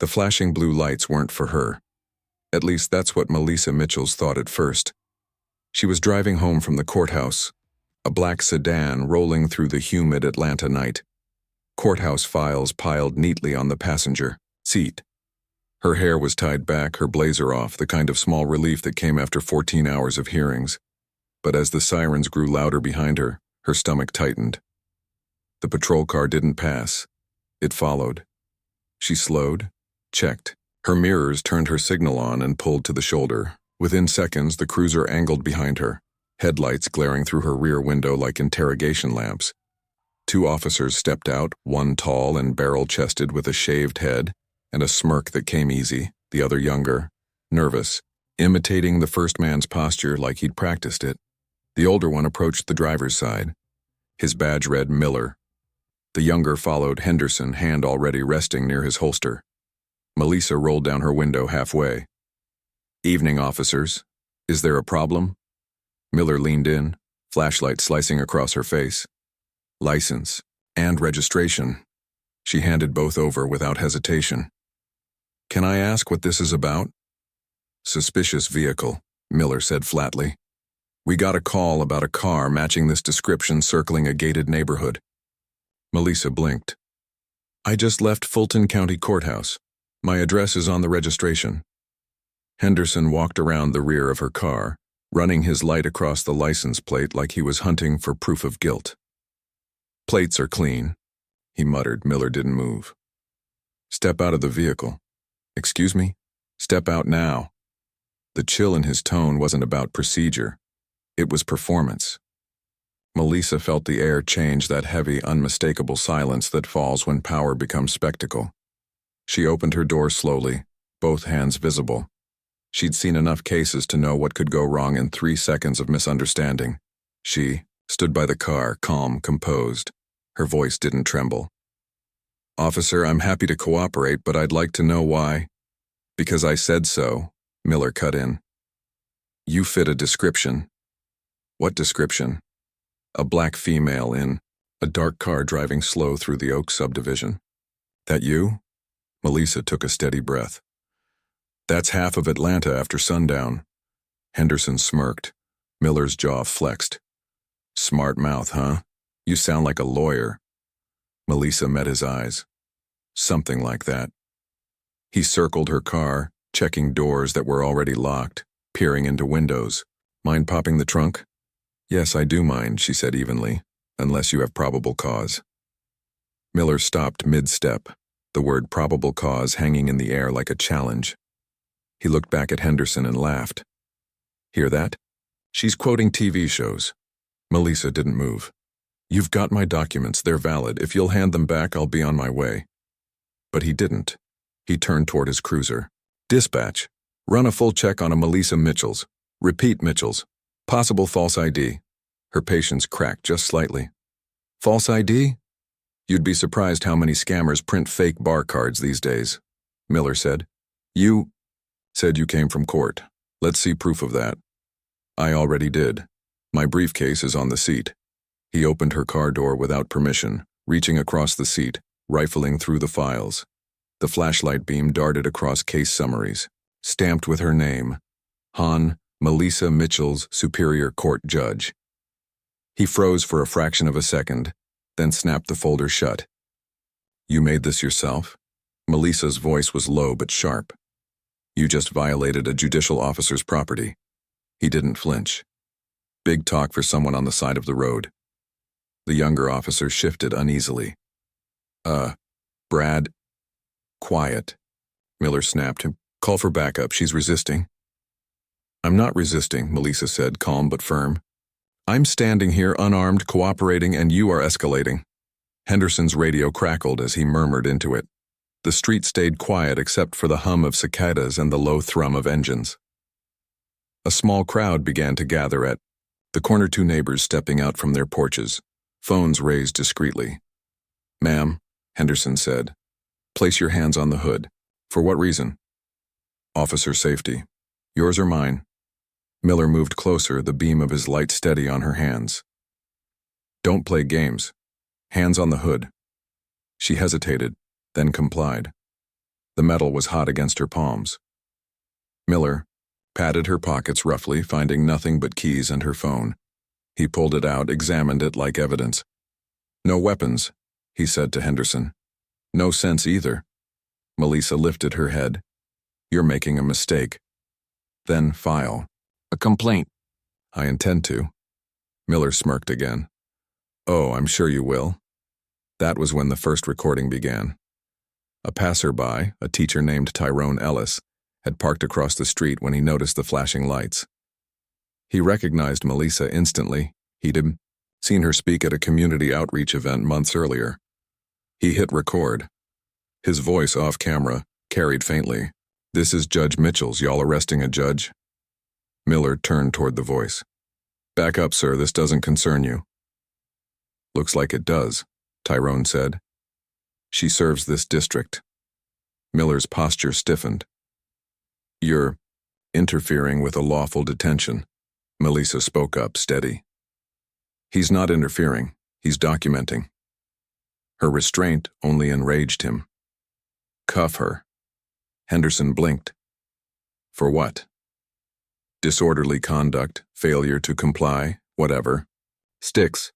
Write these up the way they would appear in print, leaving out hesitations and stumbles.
The flashing blue lights weren't for her. At least that's what Melissa Mitchells thought at first. She was driving home from the courthouse, a black sedan rolling through the humid Atlanta night. Courthouse files piled neatly on the passenger seat. Her hair was tied back, her blazer off, the kind of small relief that came after 14 hours of hearings. But as the sirens grew louder behind her stomach tightened. The patrol car didn't pass. It followed. She slowed, checked. Her mirrors turned her signal on and pulled to the shoulder. Within seconds, the cruiser angled behind her, headlights glaring through her rear window like interrogation lamps. 2 officers stepped out, one tall and barrel-chested with a shaved head and a smirk that came easy, the other younger, nervous, imitating the first man's posture like he'd practiced it. The older one approached the driver's side. His badge read Miller. The younger followed Henderson, hand already resting near his holster. Melissa rolled down her window halfway. "Evening, officers. Is there a problem?" Miller leaned in, flashlight slicing across her face. "License and registration." She handed both over without hesitation. "Can I ask what this is about?" "Suspicious vehicle," Miller said flatly. "We got a call about a car matching this description circling a gated neighborhood." Melissa blinked. "I just left Fulton County Courthouse. My address is on the registration." Henderson walked around the rear of her car, running his light across the license plate like he was hunting for proof of guilt. "Plates are clean," he muttered. Miller didn't move. "Step out of the vehicle." "Excuse me?" "Step out now." The chill in his tone wasn't about procedure. It was performance. Melissa felt the air change, that heavy, unmistakable silence that falls when power becomes spectacle. She opened her door slowly, both hands visible. She'd seen enough cases to know what could go wrong in 3 seconds of misunderstanding. She stood by the car, calm, composed. Her voice didn't tremble. "Officer, I'm happy to cooperate, but I'd like to know why." "Because I said so," Miller cut in. "You fit a description." "What description?" "A black female in a dark car driving slow through the Oak subdivision." "That you?" Melissa took a steady breath. "That's half of Atlanta after sundown." Henderson smirked. Miller's jaw flexed. "Smart mouth, huh? You sound like a lawyer." Melissa met his eyes. "Something like that." He circled her car, checking doors that were already locked, peering into windows. "Mind popping the trunk?" "Yes, I do mind," she said evenly, "unless you have probable cause." Miller stopped mid-step, the word probable cause hanging in the air like a challenge. He looked back at Henderson and laughed. "Hear that? She's quoting TV shows." Melissa didn't move. "You've got my documents, they're valid. If you'll hand them back, I'll be on my way." But he didn't. He turned toward his cruiser. "Dispatch, run a full check on a Melissa Mitchells. Repeat Mitchells. Possible false ID." Her patience cracked just slightly. "False ID? You'd be surprised how many scammers print fake bar cards these days," Miller said. "You said you came from court. Let's see proof of that." "I already did. My briefcase is on the seat." He opened her car door without permission, reaching across the seat, rifling through the files. The flashlight beam darted across case summaries, stamped with her name, Hon Melissa Mitchells, Superior Court Judge. He froze for a fraction of a second, then snapped the folder shut. "You made this yourself?" Melissa's voice was low but sharp. "You just violated a judicial officer's property." He didn't flinch. Big talk for someone on the side of the road. The younger officer shifted uneasily. Brad." "Quiet," Miller snapped him. "Call for backup, she's resisting." "I'm not resisting," Melissa said, calm but firm. "I'm standing here unarmed, cooperating, and you are escalating." Henderson's radio crackled as he murmured into it. The street stayed quiet except for the hum of cicadas and the low thrum of engines. A small crowd began to gather at the corner, 2 neighbors stepping out from their porches, phones raised discreetly. "Ma'am," Henderson said, "place your hands on the hood." "For what reason?" "Officer safety. Yours or mine?" Miller moved closer, the beam of his light steady on her hands. "Don't play games. Hands on the hood." She hesitated, then complied. The metal was hot against her palms. Miller patted her pockets roughly, finding nothing but keys and her phone. He pulled it out, examined it like evidence. "No weapons," he said to Henderson. "No sense either." Melissa lifted her head. "You're making a mistake." "Then file a complaint." "I intend to." Miller smirked again. "Oh, I'm sure you will." That was when the first recording began. A passerby, a teacher named Tyrone Ellis, had parked across the street when he noticed the flashing lights. He recognized Melissa instantly. He'd seen her speak at a community outreach event months earlier. He hit record. His voice off camera carried faintly. "This is Judge Mitchell's. Y'all arresting a judge?" Miller turned toward the voice. "Back up, sir. This doesn't concern you." "Looks like it does," Tyrone said. "She serves this district." Miller's posture stiffened. "You're interfering with a lawful detention," Melissa spoke up, steady. "He's not interfering. He's documenting." Her restraint only enraged him. "Cuff her." Henderson blinked. "For what?" "Disorderly conduct, failure to comply, whatever." "Sticks."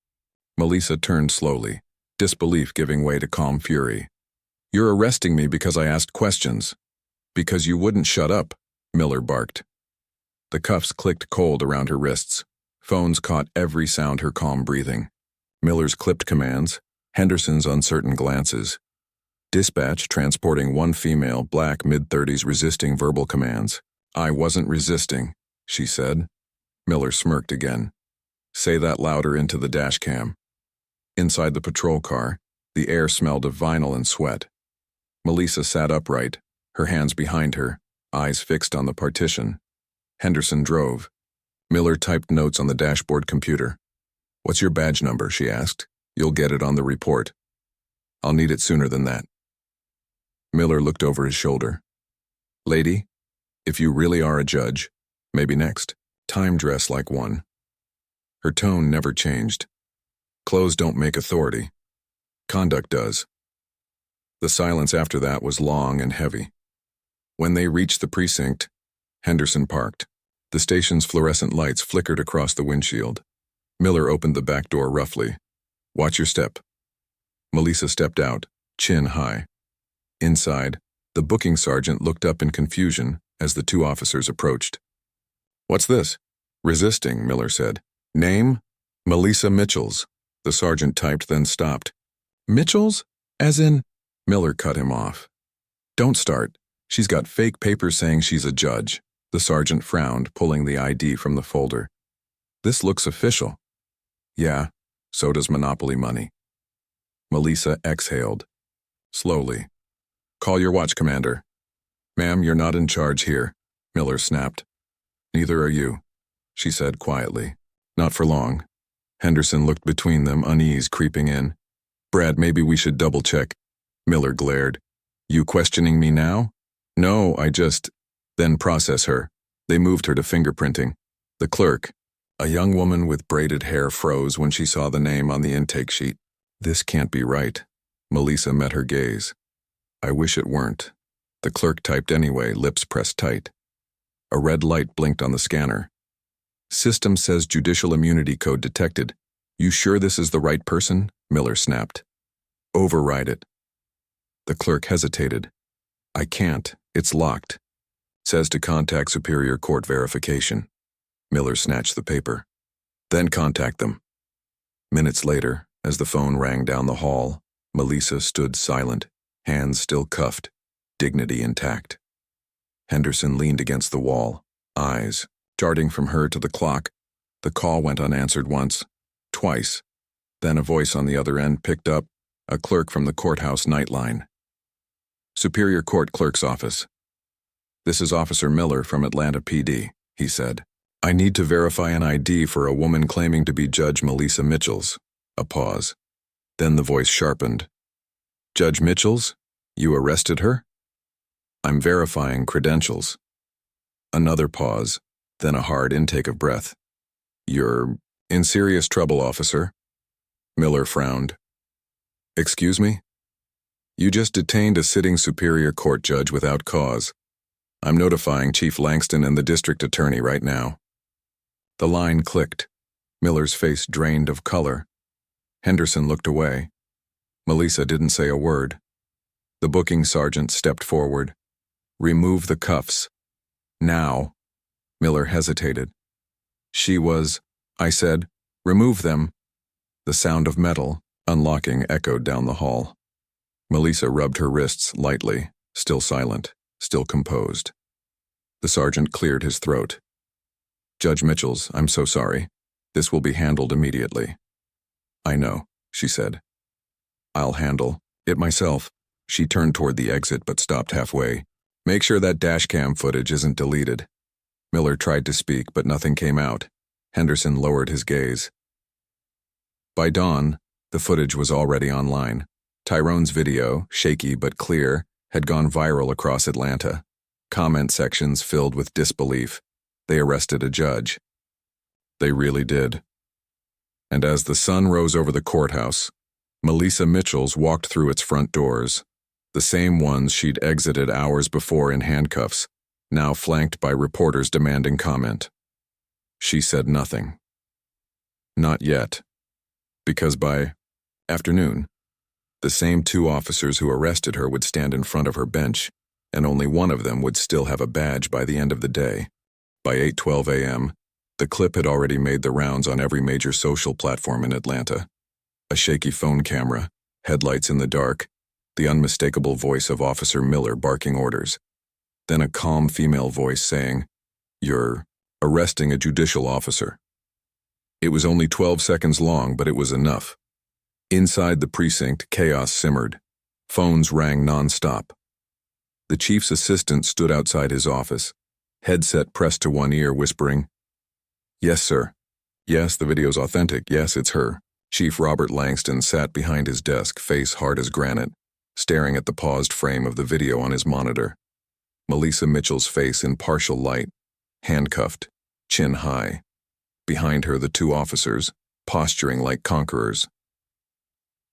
Melissa turned slowly, disbelief giving way to calm fury. "You're arresting me because I asked questions." "Because you wouldn't shut up," Miller barked. The cuffs clicked cold around her wrists. Phones caught every sound her calm breathing. Miller's clipped commands, Henderson's uncertain glances. Dispatch transporting one female, black, mid-30s, resisting verbal commands. "I wasn't resisting," she said. Miller smirked again. "Say that louder into the dash cam." Inside the patrol car, the air smelled of vinyl and sweat. Melissa sat upright, her hands behind her, eyes fixed on the partition. Henderson drove. Miller typed notes on the dashboard computer. "What's your badge number?" she asked. "You'll get it on the report." "I'll need it sooner than that." Miller looked over his shoulder. "Lady, if you really are a judge, maybe next time dress like one." Her tone never changed. "Clothes don't make authority. Conduct does." The silence after that was long and heavy. When they reached the precinct, Henderson parked. The station's fluorescent lights flickered across the windshield. Miller opened the back door roughly. "Watch your step." Melissa stepped out, chin high. Inside, the booking sergeant looked up in confusion as the two officers approached. "What's this?" "Resisting," Miller said. "Name?" "Melissa Mitchells." The sergeant typed, then stopped. "Mitchells? As in—" Miller cut him off. "Don't start. She's got fake papers saying she's a judge." The sergeant frowned, pulling the ID from the folder. "This looks official." "Yeah, so does Monopoly money." Melissa exhaled. Slowly. "Call your watch commander." "Ma'am, you're not in charge here," Miller snapped. "Neither are you," she said quietly. "Not for long." Henderson looked between them, unease creeping in. "Brad, maybe we should double-check." Miller glared. "You questioning me now?" "No, I just—" "Then process her." They moved her to fingerprinting. The clerk, a young woman with braided hair, froze when she saw the name on the intake sheet. "This can't be right." Melissa met her gaze. "I wish it weren't." The clerk typed anyway, lips pressed tight. A red light blinked on the scanner. "System says judicial immunity code detected. You sure this is the right person?" Miller snapped. "Override it." The clerk hesitated. "I can't. It's locked. Says to contact Superior Court verification." Miller snatched the paper. "Then contact them." Minutes later, as the phone rang down the hall, Melissa stood silent, hands still cuffed, dignity intact. Henderson leaned against the wall, eyes darting from her to the clock. The call went unanswered once, twice. Then a voice on the other end picked up, a clerk from the courthouse nightline. "Superior Court Clerk's Office. This is Officer Miller from Atlanta PD," he said. "I need to verify an ID for a woman claiming to be Judge Melissa Mitchells." A pause. Then the voice sharpened. "Judge Mitchells? You arrested her?" "I'm verifying credentials." Another pause, then a hard intake of breath. "You're in serious trouble, officer." Miller frowned. "Excuse me?" You just detained a sitting Superior Court judge without cause. I'm notifying Chief Langston and the district attorney right now." The line clicked. Miller's face drained of color. Henderson looked away. Melissa didn't say a word. The booking sergeant stepped forward. "Remove the cuffs. Now." Miller hesitated. I said, "Remove them." The sound of metal, unlocking, echoed down the hall. Melissa rubbed her wrists lightly, still silent, still composed. The sergeant cleared his throat. "Judge Mitchells, I'm so sorry. This will be handled immediately." "I know," she said. "I'll handle it myself." She turned toward the exit but stopped halfway. "Make sure that dashcam footage isn't deleted." Miller tried to speak, but nothing came out. Henderson lowered his gaze. By dawn, the footage was already online. Tyrone's video, shaky but clear, had gone viral across Atlanta. Comment sections filled with disbelief. They arrested a judge. They really did. And as the sun rose over the courthouse, Melissa Mitchells walked through its front doors, the same ones she'd exited hours before in handcuffs, now flanked by reporters demanding comment. She said nothing. Not yet. Because by afternoon, the same two officers who arrested her would stand in front of her bench, and only one of them would still have a badge by the end of the day. By 8:12 a.m., the clip had already made the rounds on every major social platform in Atlanta. A shaky phone camera, headlights in the dark, the unmistakable voice of Officer Miller barking orders. Then a calm female voice saying, "You're arresting a judicial officer." It was only 12 seconds long, but it was enough. Inside the precinct, chaos simmered. Phones rang nonstop. The chief's assistant stood outside his office, headset pressed to one ear, whispering, "Yes, sir. Yes, the video's authentic. Yes, it's her." Chief Robert Langston sat behind his desk, face hard as granite, staring at the paused frame of the video on his monitor. Melissa Mitchell's face in partial light, handcuffed, chin high. Behind her, the two officers, posturing like conquerors.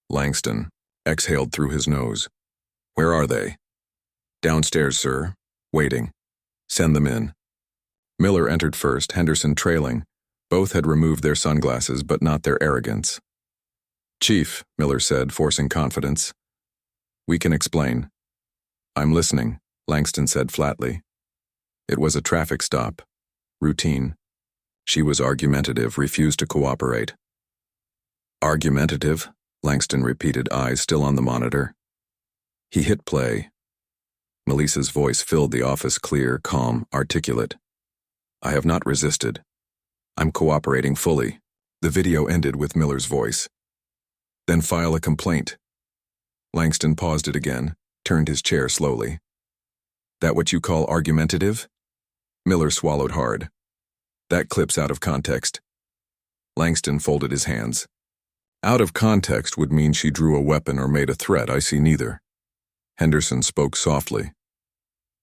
Langston exhaled through his nose. "Where are they?" "Downstairs, sir. Waiting." "Send them in." Miller entered first, Henderson trailing. Both had removed their sunglasses, but not their arrogance. "Chief," Miller said, forcing confidence. "We can explain." "I'm listening," Langston said flatly. It was a traffic stop. Routine. She was argumentative, refused to cooperate. "Argumentative?" Langston repeated, eyes still on the monitor. He hit play. Melissa's voice filled the office, clear, calm, articulate. "I have not resisted. I'm cooperating fully." The video ended with Miller's voice. "Then file a complaint." Langston paused it again, turned his chair slowly. "That what you call argumentative?" Miller swallowed hard. "That clip's out of context." Langston folded his hands. "Out of context would mean she drew a weapon or made a threat. I see neither." Henderson spoke softly.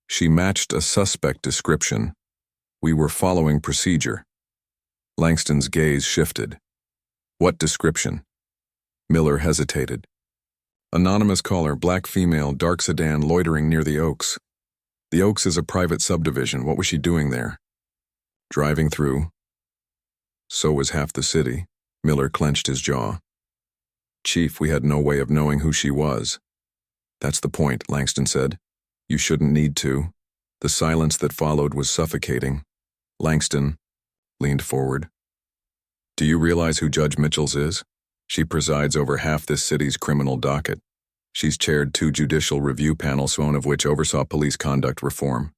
"She matched a suspect description. We were following procedure." Langston's gaze shifted. "What description?" Miller hesitated. "Anonymous caller, black female, dark sedan, loitering near the Oaks." "The Oaks is a private subdivision. What was she doing there?" "Driving through." "So was half the city." Miller clenched his jaw. "Chief, we had no way of knowing who she was." "That's the point," Langston said. "You shouldn't need to." The silence that followed was suffocating. Langston leaned forward. "Do you realize who Judge Mitchells is? She presides over half this city's criminal docket. She's chaired 2 judicial review panels, one of which oversaw police conduct reform."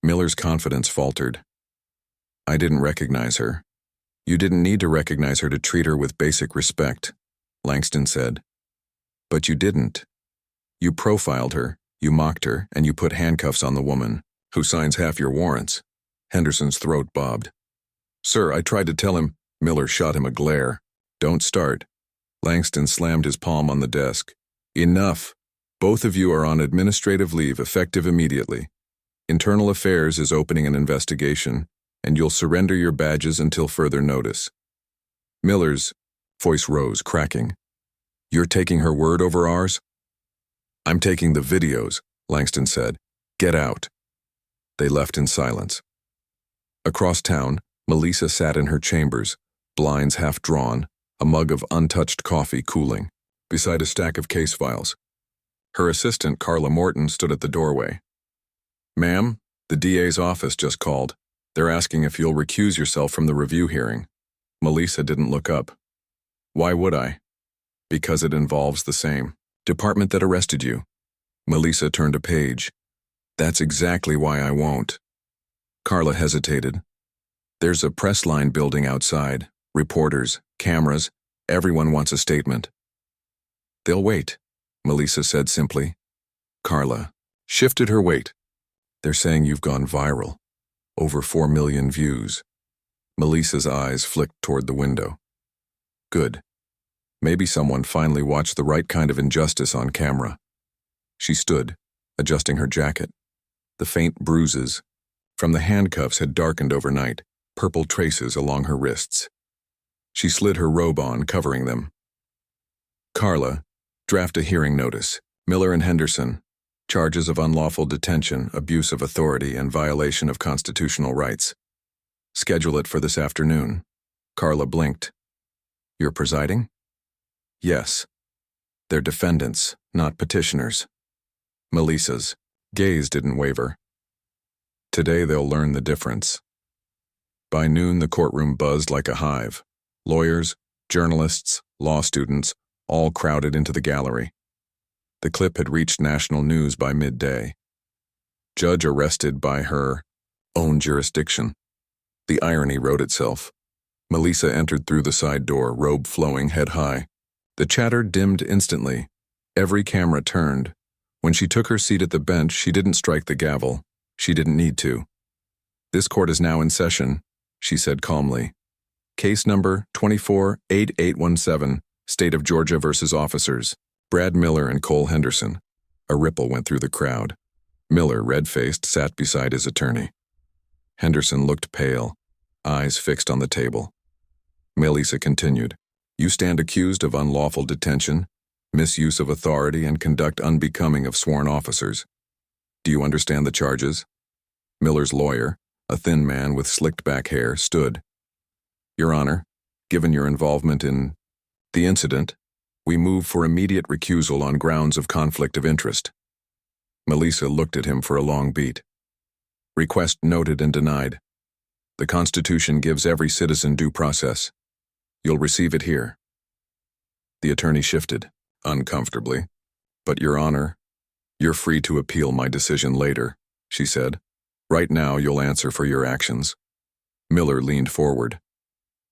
Miller's confidence faltered. "I didn't recognize her." "You didn't need to recognize her to treat her with basic respect," Langston said. "But you didn't. You profiled her, you mocked her, and you put handcuffs on the woman who signs half your warrants." Henderson's throat bobbed. "Sir, I tried to tell him." Miller shot him a glare. "Don't start." Langston slammed his palm on the desk. "Enough. Both of you are on administrative leave, effective immediately. Internal Affairs is opening an investigation, and you'll surrender your badges until further notice." Miller's voice rose, cracking. "You're taking her word over ours?" I'm taking the videos, Langston said. Get out. They left in silence. Across town, Melissa sat in her chambers, blinds half drawn, a mug of untouched coffee cooling, beside a stack of case files. Her assistant, Carla Morton, stood at the doorway. Ma'am, the DA's office just called. They're asking if you'll recuse yourself from the review hearing. Melissa didn't look up. Why would I? Because it involves the same department that arrested you. Melissa turned a page. That's exactly why I won't. Carla hesitated. There's a press line building outside. Reporters, cameras, everyone wants a statement. They'll wait, Melissa said simply. Carla shifted her weight. They're saying you've gone viral. Over 4 million views. Melissa's eyes flicked toward the window. Good. Maybe someone finally watched the right kind of injustice on camera. She stood, adjusting her jacket. The faint bruises from the handcuffs had darkened overnight, purple traces along her wrists. She slid her robe on, covering them. Carla, draft a hearing notice. Miller and Henderson. Charges of unlawful detention, abuse of authority, and violation of constitutional rights. Schedule it for this afternoon. Carla blinked. You're presiding? Yes. They're defendants, not petitioners. Melissa's gaze didn't waver. Today they'll learn the difference. By noon, the courtroom buzzed like a hive. Lawyers, journalists, law students, all crowded into the gallery. The clip had reached national news by midday. Judge arrested by her own jurisdiction. The irony wrote itself. Melissa entered through the side door, robe flowing head high. The chatter dimmed instantly. Every camera turned. When she took her seat at the bench, she didn't strike the gavel. She didn't need to. This court is now in session, she said calmly. Case number 248817, State of Georgia versus Officers. Brad Miller and Cole Henderson. A ripple went through the crowd. Miller, red-faced, sat beside his attorney. Henderson looked pale, eyes fixed on the table. Melissa continued. You stand accused of unlawful detention, misuse of authority, and conduct unbecoming of sworn officers. Do you understand the charges? Miller's lawyer, a thin man with slicked-back hair, stood. Your Honor, given your involvement in the incident, we move for immediate recusal on grounds of conflict of interest. Melissa looked at him for a long beat. Request noted and denied. The Constitution gives every citizen due process. You'll receive it here. The attorney shifted, uncomfortably. But, Your Honor, you're free to appeal my decision later, she said. Right now, you'll answer for your actions. Miller leaned forward.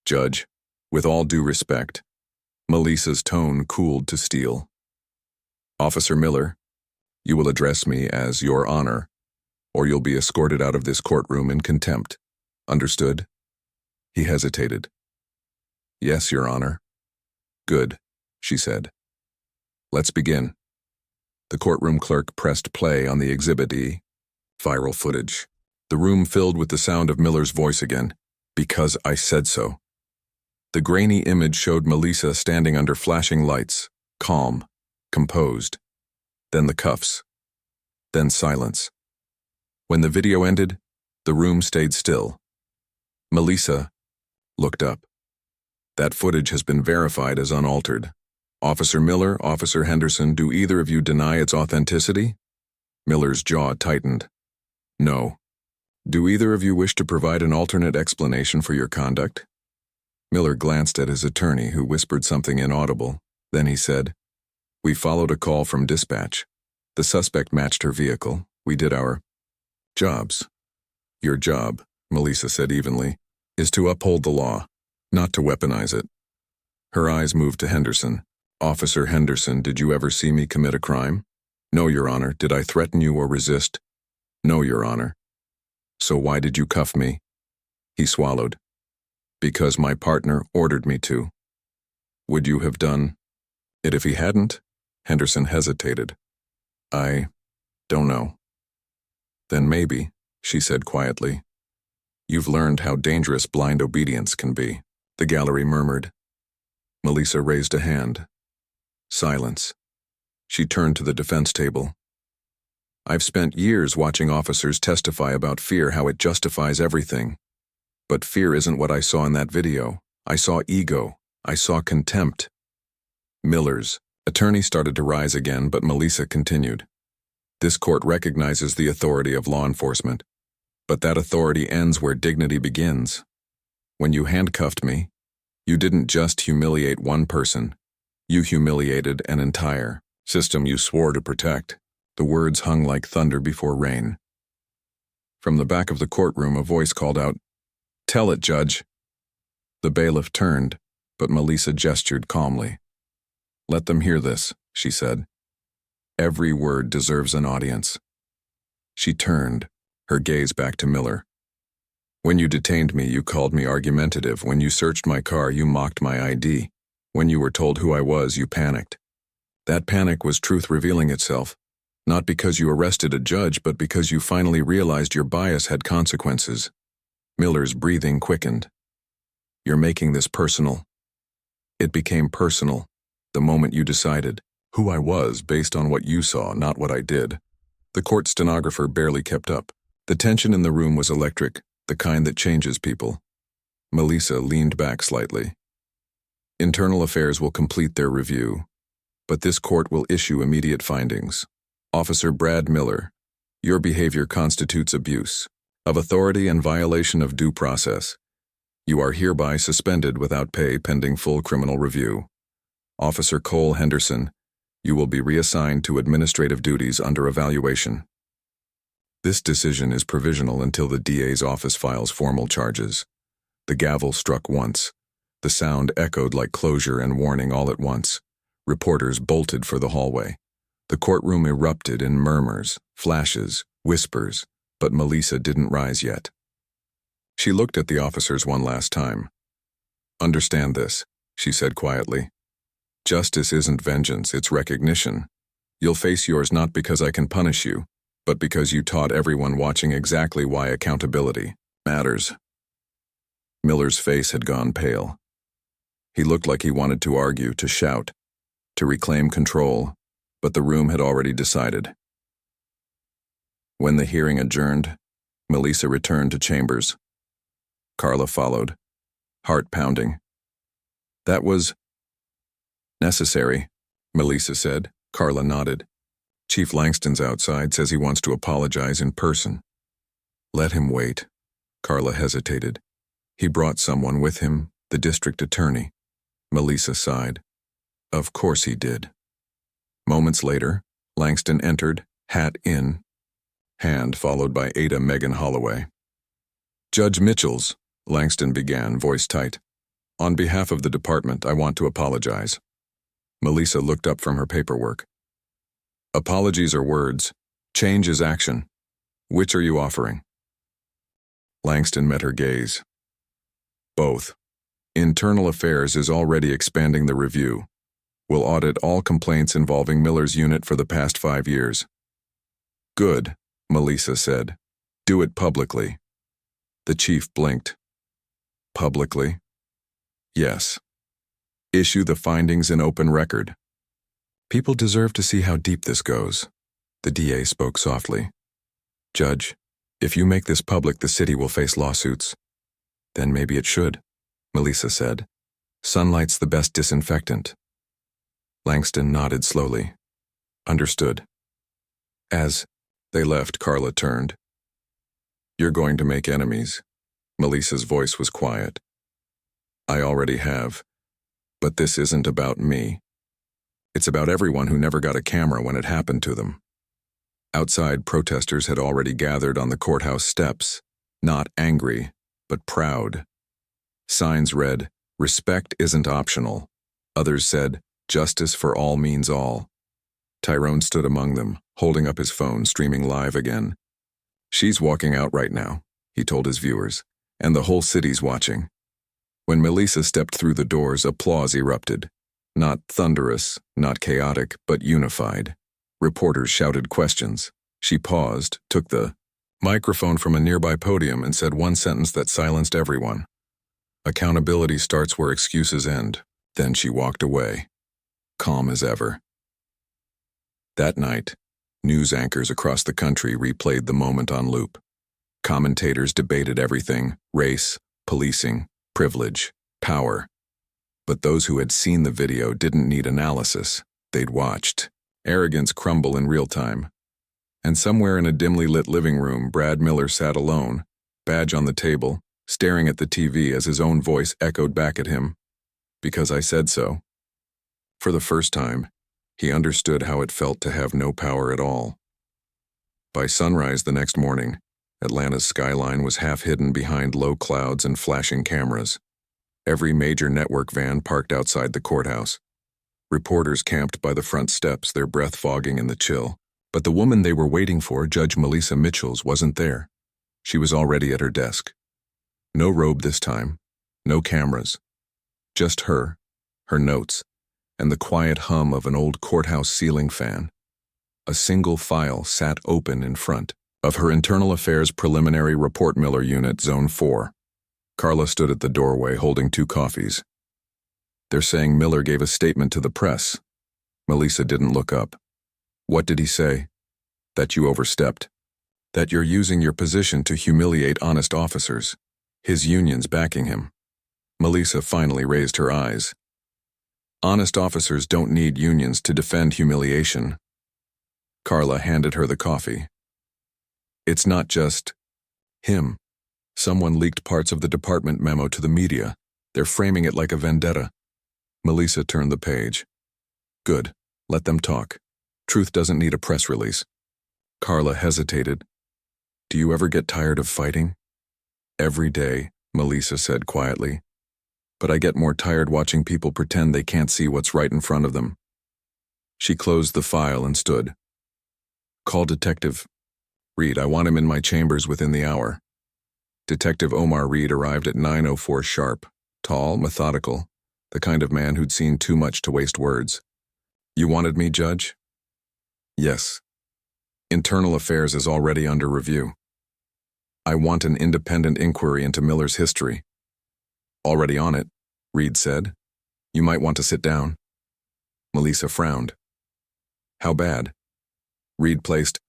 Judge, with all due respect. Melissa's tone cooled to steel. Officer Miller, you will address me as Your Honor, or you'll be escorted out of this courtroom in contempt. Understood? He hesitated. Yes, Your Honor. Good, she said. Let's begin. The courtroom clerk pressed play on the Exhibit E. Viral footage. The room filled with the sound of Miller's voice again. Because I said so. The grainy image showed Melissa standing under flashing lights, calm, composed. Then the cuffs. Then silence. When the video ended, the room stayed still. Melissa looked up. That footage has been verified as unaltered. Officer Miller, Officer Henderson, do either of you deny its authenticity? Miller's jaw tightened. No. Do either of you wish to provide an alternate explanation for your conduct? Miller glanced at his attorney, who whispered something inaudible. Then he said, We followed a call from dispatch. The suspect matched her vehicle. We did our jobs. Your job, Melissa said evenly, is to uphold the law, not to weaponize it. Her eyes moved to Henderson. Officer Henderson, did you ever see me commit a crime? No, Your Honor. Did I threaten you or resist? No, Your Honor. So why did you cuff me? He swallowed. Because my partner ordered me to. Would you have done it if he hadn't? Henderson hesitated. I don't know. Then maybe, she said quietly. You've learned how dangerous blind obedience can be, the gallery murmured. Melissa raised a hand. Silence. She turned to the defense table. I've spent years watching officers testify about fear, how it justifies everything. But fear isn't what I saw in that video. I saw ego. I saw contempt. Miller's attorney started to rise again, but Melissa continued. This court recognizes the authority of law enforcement, but that authority ends where dignity begins. When you handcuffed me, you didn't just humiliate one person. You humiliated an entire system you swore to protect. The words hung like thunder before rain. From the back of the courtroom, a voice called out, "Tell it, Judge." The bailiff turned, but Melissa gestured calmly. "Let them hear this," she said. "Every word deserves an audience." She turned, her gaze back to Miller. "When you detained me, you called me argumentative. When you searched my car, you mocked my ID. When you were told who I was, you panicked. That panic was truth revealing itself. Not because you arrested a judge, but because you finally realized your bias had consequences." Miller's breathing quickened. "You're making this personal." "It became personal the moment you decided who I was based on what you saw, not what I did." The court stenographer barely kept up. The tension in the room was electric, the kind that changes people. Melissa leaned back slightly. "Internal Affairs will complete their review, but this court will issue immediate findings. Officer Brad Miller, your behavior constitutes abuse of authority and violation of due process. You are hereby suspended without pay pending full criminal review. Officer Cole Henderson, you will be reassigned to administrative duties under evaluation." This decision is provisional until the DA's office files formal charges. The gavel struck once. The sound echoed like closure and warning all at once. Reporters bolted for the hallway. The courtroom erupted in murmurs, flashes, whispers, but Melissa didn't rise yet. She looked at the officers one last time. "Understand this," she said quietly. "Justice isn't vengeance, it's recognition. You'll face yours not because I can punish you, but because you taught everyone watching exactly why accountability matters." Miller's face had gone pale. He looked like he wanted to argue, to shout, to reclaim control, but the room had already decided. When the hearing adjourned, Melissa returned to chambers. Carla followed, heart pounding. "That was necessary," Melissa said. Carla nodded. "Chief Langston's outside, says he wants to apologize in person." "Let him wait." Carla hesitated. "He brought someone with him, the district attorney." Melissa sighed. "Of course he did." Moments later, Langston entered, hat in hand, followed by Ada Megan Holloway. "Judge Mitchells," Langston began, voice tight. "On behalf of the department, I want to apologize." Melissa looked up from her paperwork. "Apologies are words. Change is action. Which are you offering?" Langston met her gaze. "Both. Internal Affairs is already expanding the review. We'll audit all complaints involving Miller's unit for the past 5 years." "Good," Melissa said. "Do it publicly." The chief blinked. "Publicly?" "Yes. Issue the findings in open record. People deserve to see how deep this goes." The DA spoke softly. "Judge, if you make this public, the city will face lawsuits." "Then maybe it should," Melissa said. "Sunlight's the best disinfectant." Langston nodded slowly. "Understood." As they left, Carla turned. "You're going to make enemies." Melissa's voice was quiet. "I already have. But this isn't about me. It's about everyone who never got a camera when it happened to them." Outside, protesters had already gathered on the courthouse steps, not angry, but proud. Signs read, "Respect isn't optional." Others said, "Justice for all means all." Tyrone stood among them, holding up his phone, streaming live again. "She's walking out right now," he told his viewers, "and the whole city's watching." When Melissa stepped through the doors, applause erupted. Not thunderous, not chaotic, but unified. Reporters shouted questions. She paused, took the microphone from a nearby podium, and said one sentence that silenced everyone. "Accountability starts where excuses end." Then she walked away, calm as ever. That night, news anchors across the country replayed the moment on loop. Commentators debated everything: race, policing, privilege, power. But those who had seen the video didn't need analysis. They'd watched arrogance crumble in real time. And somewhere in a dimly lit living room, Brad Miller sat alone, badge on the table, staring at the TV as his own voice echoed back at him. "Because I said so." For the first time, he understood how it felt to have no power at all. By sunrise the next morning, Atlanta's skyline was half hidden behind low clouds and flashing cameras. Every major network van parked outside the courthouse. Reporters camped by the front steps, their breath fogging in the chill. But the woman they were waiting for, Judge Melissa Mitchells, wasn't there. She was already at her desk. No robe this time, no cameras. Just her notes, and the quiet hum of an old courthouse ceiling fan. A single file sat open in front of her Internal Affairs Preliminary Report Miller Unit, Zone 4. Carla stood at the doorway holding 2 coffees. "They're saying Miller gave a statement to the press." Melissa didn't look up. "What did he say?" "That you overstepped. That you're using your position to humiliate honest officers. His union's backing him." Melissa finally raised her eyes. "Honest officers don't need unions to defend humiliation." Carla handed her the coffee. "It's not just him. Someone leaked parts of the department memo to the media. They're framing it like a vendetta." Melissa turned the page. "Good. Let them talk. Truth doesn't need a press release." Carla hesitated. "Do you ever get tired of fighting?" "Every day," Melissa said quietly. "But I get more tired watching people pretend they can't see what's right in front of them." She closed the file and stood. "Call Detective Reed. I want him in my chambers within the hour." Detective Omar Reed arrived at 9:04 sharp, tall, methodical, the kind of man who'd seen too much to waste words. "You wanted me, Judge?" "Yes. Internal Affairs is already under review. I want an independent inquiry into Miller's history." "Already on it," Reed said. "You might want to sit down." Melissa frowned. "How bad?" Reed placed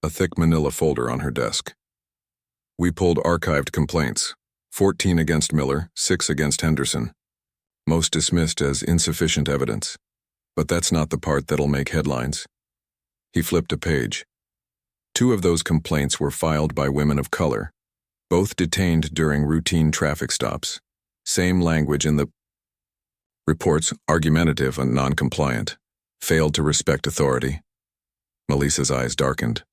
a thick manila folder on her desk. "We pulled archived complaints, 14 against Miller, 6 against Henderson. Most dismissed as insufficient evidence. But that's not the part that'll make headlines." He flipped a page. 2 of those complaints were filed by women of color, both detained during routine traffic stops. Same language in the reports: argumentative and non-compliant, failed to respect authority. Melissa's eyes darkened.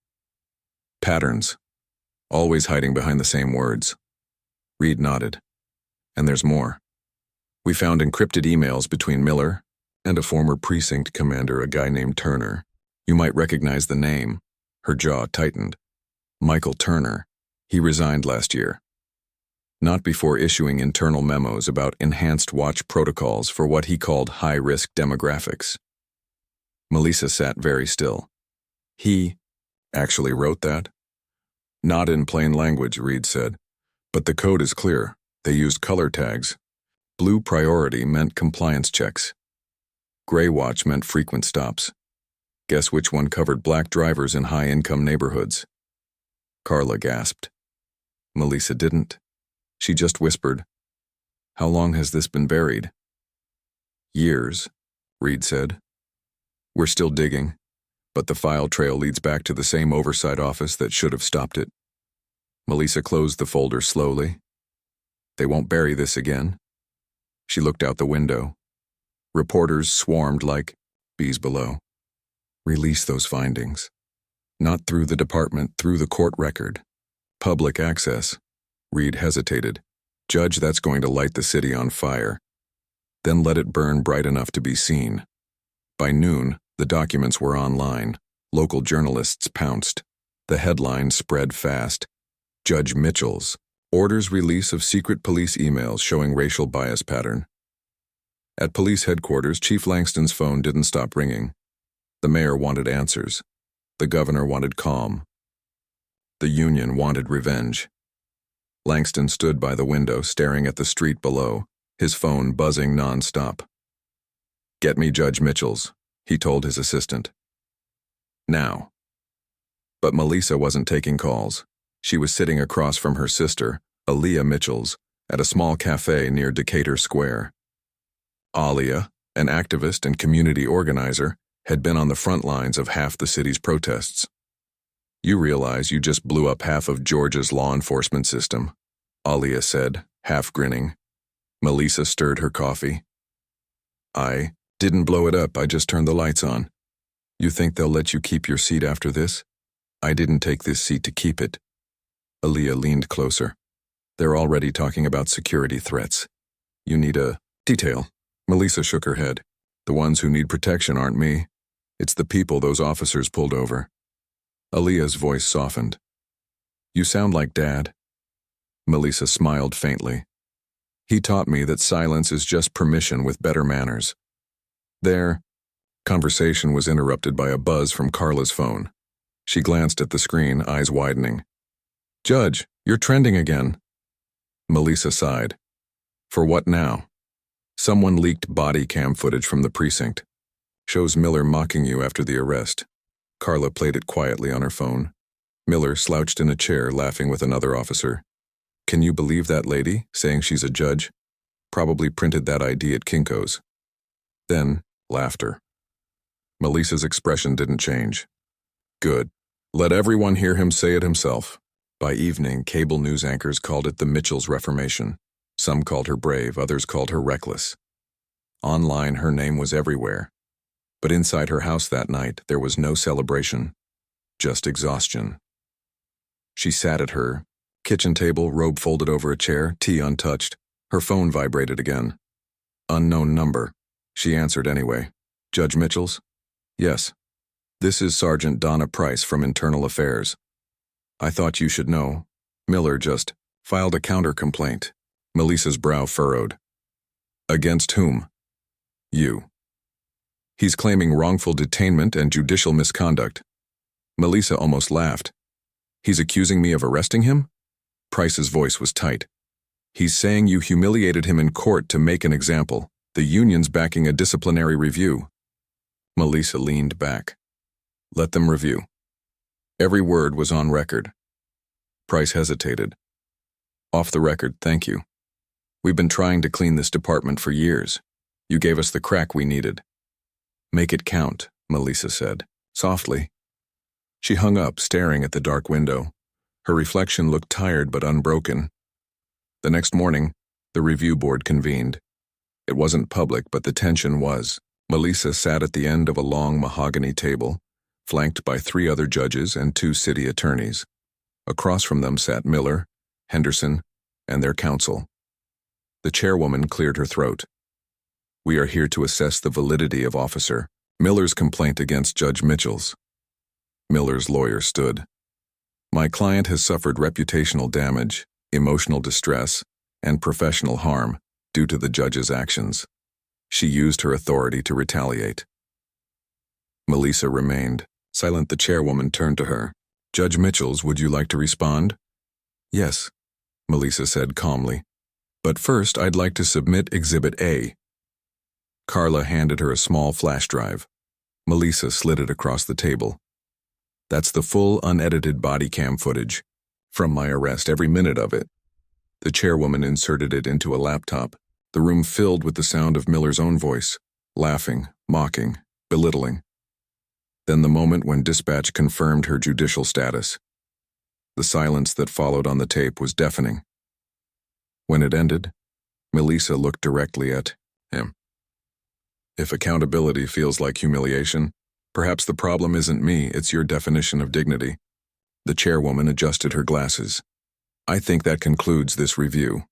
"Patterns. Always hiding behind the same words." Reed nodded. "And there's more. We found encrypted emails between Miller and a former precinct commander, a guy named Turner. You might recognize the name." Her jaw tightened. "Michael Turner. He resigned last year. Not before issuing internal memos about enhanced watch protocols for what he called high-risk demographics." Melissa sat very still. "He actually wrote that?" "Not in plain language," Reed said. "But the code is clear. They used color tags. Blue priority meant compliance checks. Gray watch meant frequent stops. Guess which one covered black drivers in high-income neighborhoods?" Carla gasped. Melissa didn't. She just whispered, "How long has this been buried?" "Years," Reed said. "We're still digging, but the file trail leads back to the same oversight office that should have stopped it." Melissa closed the folder slowly. "They won't bury this again." She looked out the window. Reporters swarmed like bees below. "Release those findings. Not through the department, through the court record. Public access." Reed hesitated. "Judge, that's going to light the city on fire. Then let it burn bright enough to be seen." By noon, the documents were online. Local journalists pounced. The headline spread fast. Judge Mitchell's orders release of secret police emails showing racial bias pattern. At police headquarters, Chief Langston's phone didn't stop ringing. The mayor wanted answers. The governor wanted calm. The union wanted revenge. Langston stood by the window, staring at the street below, his phone buzzing non-stop. "Get me Judge Mitchell's," he told his assistant. Now. But Melissa wasn't taking calls. She was sitting across from her sister, Aaliyah Mitchells, at a small cafe near Decatur Square. Aaliyah, an activist and community organizer, had been on the front lines of half the city's protests. "You realize you just blew up half of Georgia's law enforcement system," Aaliyah said, half grinning. Melissa stirred her coffee. "I didn't blow it up, I just turned the lights on. You think they'll let you keep your seat after this? I didn't take this seat to keep it." Aaliyah leaned closer. "They're already talking about security threats. You need a detail." Melissa shook her head. "The ones who need protection aren't me. It's the people those officers pulled over." Aaliyah's voice softened. "You sound like Dad." Melissa smiled faintly. "He taught me that silence is just permission with better manners." Their conversation was interrupted by a buzz from Carla's phone. She glanced at the screen, eyes widening. "Judge, you're trending again." Melissa sighed. "For what now?" "Someone leaked body cam footage from the precinct. Shows Miller mocking you after the arrest." Carla played it quietly on her phone. Miller slouched in a chair, laughing with another officer. "Can you believe that lady, saying she's a judge? Probably printed that ID at Kinko's." Then, laughter. Melissa's expression didn't change. "Good. Let everyone hear him say it himself." By evening, cable news anchors called it the Mitchells' Reformation. Some called her brave, others called her reckless. Online, her name was everywhere. But inside her house that night, there was no celebration, just exhaustion. She sat at her kitchen table, robe folded over a chair, tea untouched. Her phone vibrated again. Unknown number. She answered anyway. "Judge Mitchells?" "Yes. This is Sergeant Donna Price from Internal Affairs. I thought you should know. Miller just filed a counter-complaint." Melissa's brow furrowed. "Against whom?" "You. He's claiming wrongful detainment and judicial misconduct." Melissa almost laughed. "He's accusing me of arresting him?" Price's voice was tight. "He's saying you humiliated him in court to make an example. The union's backing a disciplinary review." Melissa leaned back. "Let them review." Every word was on record. Price hesitated. "Off the record, thank you. We've been trying to clean this department for years. You gave us the crack we needed." "Make it count," Melissa said, softly. She hung up, staring at the dark window. Her reflection looked tired but unbroken. The next morning, the review board convened. It wasn't public, but the tension was. Melissa sat at the end of a long mahogany table, flanked by 3 other judges and 2 city attorneys. Across from them sat Miller, Henderson, and their counsel. The chairwoman cleared her throat. "We are here to assess the validity of Officer Miller's complaint against Judge Mitchells." Miller's lawyer stood. "My client has suffered reputational damage, emotional distress, and professional harm due to the judge's actions. She used her authority to retaliate." Melissa remained silent. The chairwoman turned to her. "Judge Mitchells, would you like to respond?" "Yes," Melissa said calmly. "But first, I'd like to submit Exhibit A." Carla handed her a small flash drive. Melissa slid it across the table. "That's the full, unedited body cam footage. From my arrest, every minute of it." The chairwoman inserted it into a laptop. The room filled with the sound of Miller's own voice, laughing, mocking, belittling. Then the moment when dispatch confirmed her judicial status. The silence that followed on the tape was deafening. When it ended, Melissa looked directly at him. "If accountability feels like humiliation, perhaps the problem isn't me, it's your definition of dignity." The chairwoman adjusted her glasses. "I think that concludes this review."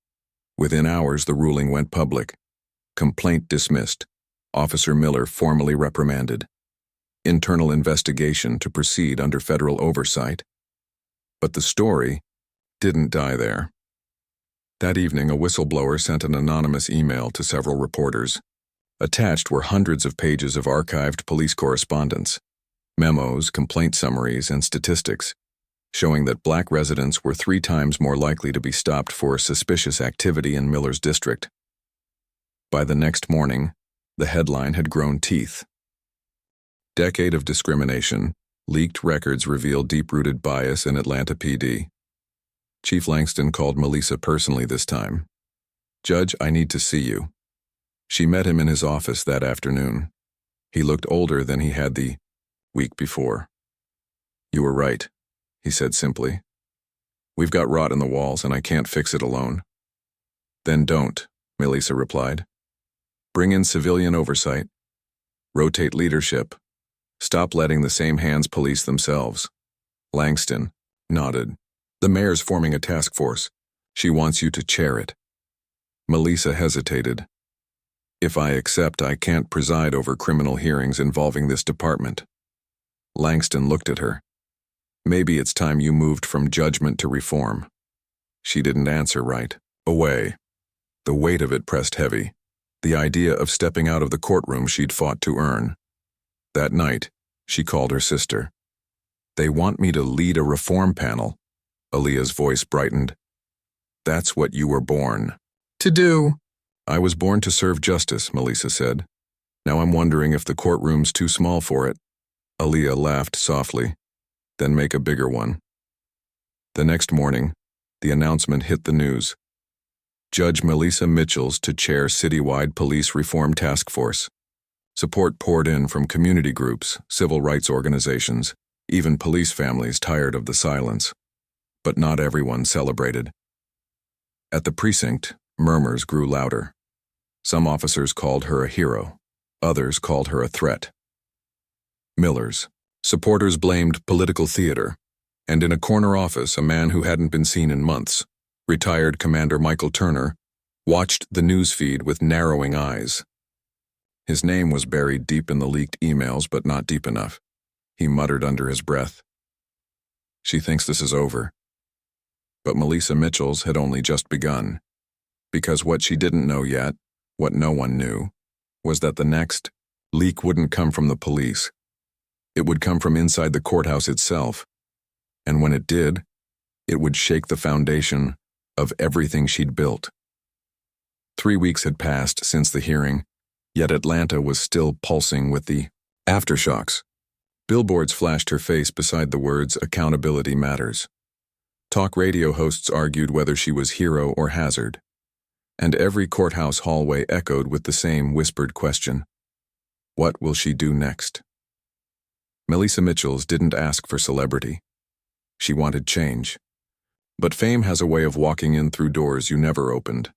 Within hours, the ruling went public. Complaint dismissed. Officer Miller formally reprimanded. Internal investigation to proceed under federal oversight. But the story didn't die there. That evening, a whistleblower sent an anonymous email to several reporters. Attached were hundreds of pages of archived police correspondence, memos, complaint summaries, and statistics, showing that Black residents were 3 times more likely to be stopped for suspicious activity in Miller's district. By the next morning, the headline had grown teeth. "Decade of discrimination Leaked records reveal deep-rooted bias in Atlanta PD. Chief Langston called Melissa personally this time. "Judge, I need to see you." She met him in his office that afternoon. He looked older than he had the week before. "You were right," he said simply. "We've got rot in the walls and I can't fix it alone." "Then don't," Melissa replied. "Bring in civilian oversight. Rotate leadership. Stop letting the same hands police themselves." Langston nodded. "The mayor's forming a task force. She wants you to chair it." Melissa hesitated. "If I accept, I can't preside over criminal hearings involving this department." Langston looked at her. "Maybe it's time you moved from judgment to reform." She didn't answer right away. The weight of it pressed heavy. The idea of stepping out of the courtroom she'd fought to earn. That night, she called her sister. "They want me to lead a reform panel." Aaliyah's voice brightened. "That's what you were born to do." "I was born to serve justice," Melissa said. "Now I'm wondering if the courtroom's too small for it." Aaliyah laughed softly. "Then make a bigger one." The next morning, the announcement hit the news. Judge Melissa Mitchells to chair citywide police reform task force. Support poured in from community groups, civil rights organizations, even police families tired of the silence. But not everyone celebrated. At the precinct, murmurs grew louder. Some officers called her a hero. Others called her a threat. Miller's supporters blamed political theater, and in a corner office, a man who hadn't been seen in months, retired Commander Michael Turner, watched the news feed with narrowing eyes. His name was buried deep in the leaked emails, but not deep enough. He muttered under his breath. "She thinks this is over." But Melissa Mitchells had only just begun. Because what she didn't know yet, what no one knew, was that the next leak wouldn't come from the police. It would come from inside the courthouse itself. And when it did, it would shake the foundation of everything she'd built. 3 weeks had passed since the hearing, yet Atlanta was still pulsing with the aftershocks. Billboards flashed her face beside the words "Accountability Matters." Talk radio hosts argued whether she was hero or hazard. And every courthouse hallway echoed with the same whispered question: what will she do next? Melissa Mitchells didn't ask for celebrity. She wanted change. But fame has a way of walking in through doors you never opened.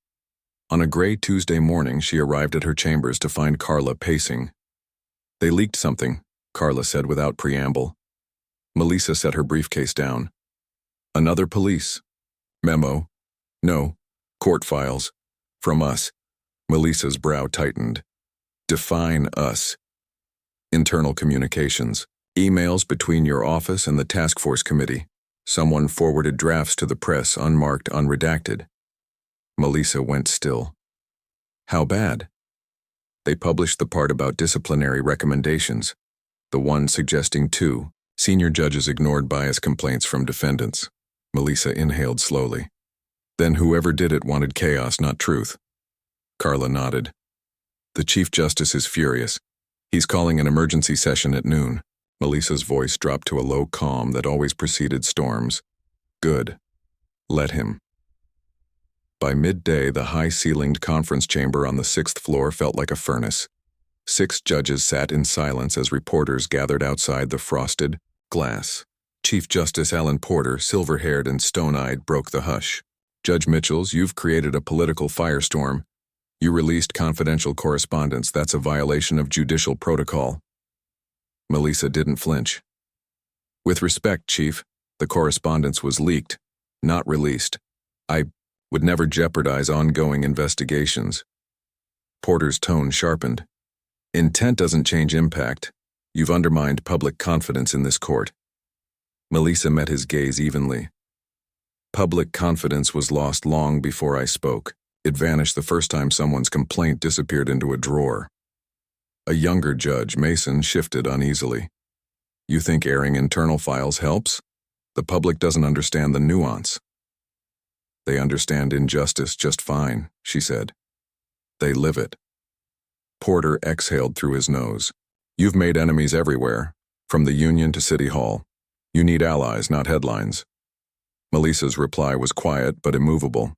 On a gray Tuesday morning, she arrived at her chambers to find Carla pacing. "They leaked something," Carla said without preamble. Melissa set her briefcase down. "Another police memo. No, court files. From us." Melissa's brow tightened. "Define us." "Internal communications. Emails between your office and the task force committee. Someone forwarded drafts to the press unmarked, unredacted." Melissa went still. "How bad?" "They published the part about disciplinary recommendations. The one suggesting 2 senior judges ignored bias complaints from defendants." Melissa inhaled slowly. "Then whoever did it wanted chaos, not truth." Carla nodded. "The Chief Justice is furious. He's calling an emergency session at noon." Melissa's voice dropped to a low calm that always preceded storms. "Good. Let him." By midday, the high-ceilinged conference chamber on the 6th floor felt like a furnace. 6 judges sat in silence as reporters gathered outside the frosted glass. Chief Justice Alan Porter, silver-haired and stone-eyed, broke the hush. "Judge Mitchells, you've created a political firestorm. You released confidential correspondence. That's a violation of judicial protocol." Melissa didn't flinch. "With respect, Chief, the correspondence was leaked, not released. I would never jeopardize ongoing investigations." Porter's tone sharpened. "Intent doesn't change impact. You've undermined public confidence in this court." Melissa met his gaze evenly. "Public confidence was lost long before I spoke. It vanished the first time someone's complaint disappeared into a drawer." A younger judge, Mason, shifted uneasily. "You think airing internal files helps? The public doesn't understand the nuance." "They understand injustice just fine," she said. "They live it." Porter exhaled through his nose. "You've made enemies everywhere. From the Union to City Hall. You need allies, not headlines. Melissa's reply was quiet but immovable.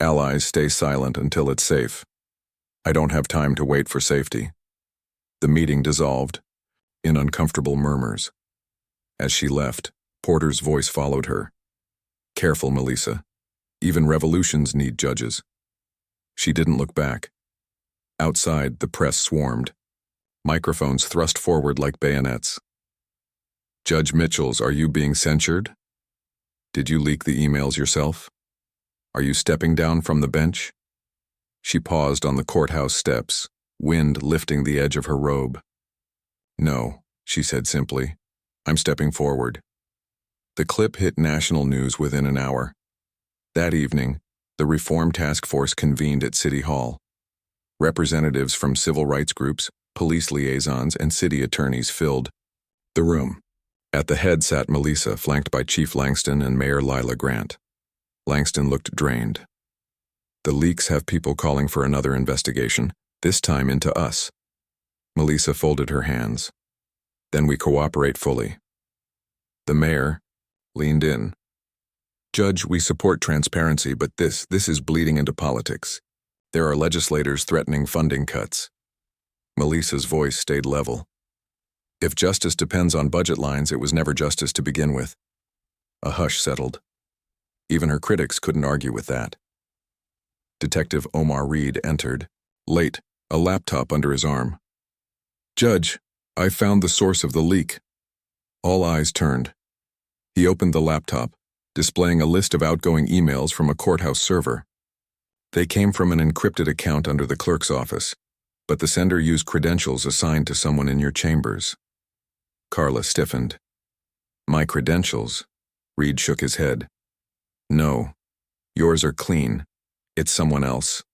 Allies stay silent until it's safe. I don't have time to wait for safety. The meeting dissolved in uncomfortable murmurs. As she left, Porter's voice followed her. Careful, Melissa. Even revolutions need judges. She didn't look back. Outside, the press swarmed. Microphones thrust forward like bayonets. Judge Mitchells, are you being censured? Did you leak the emails yourself? Are you stepping down from the bench? She paused on the courthouse steps, wind lifting the edge of her robe. No, she said simply. I'm stepping forward. The clip hit national news within an hour. That evening, the Reform Task Force convened at City Hall. Representatives from civil rights groups, police liaisons, and city attorneys filled the room. At the head sat Melissa, flanked by Chief Langston and Mayor Lila Grant. Langston looked drained. The leaks have people calling for another investigation, this time into us. Melissa folded her hands. Then we cooperate fully. The mayor leaned in. Judge, we support transparency, but this is bleeding into politics. There are legislators threatening funding cuts. Melissa's voice stayed level. If justice depends on budget lines, it was never justice to begin with. A hush settled. Even her critics couldn't argue with that. Detective Omar Reed entered, late, a laptop under his arm. Judge, I found the source of the leak. All eyes turned. He opened the laptop, displaying a list of outgoing emails from a courthouse server. They came from an encrypted account under the clerk's office, but the sender used credentials assigned to someone in your chambers. Carla stiffened. My credentials? Reed shook his head. No, yours are clean. It's someone else.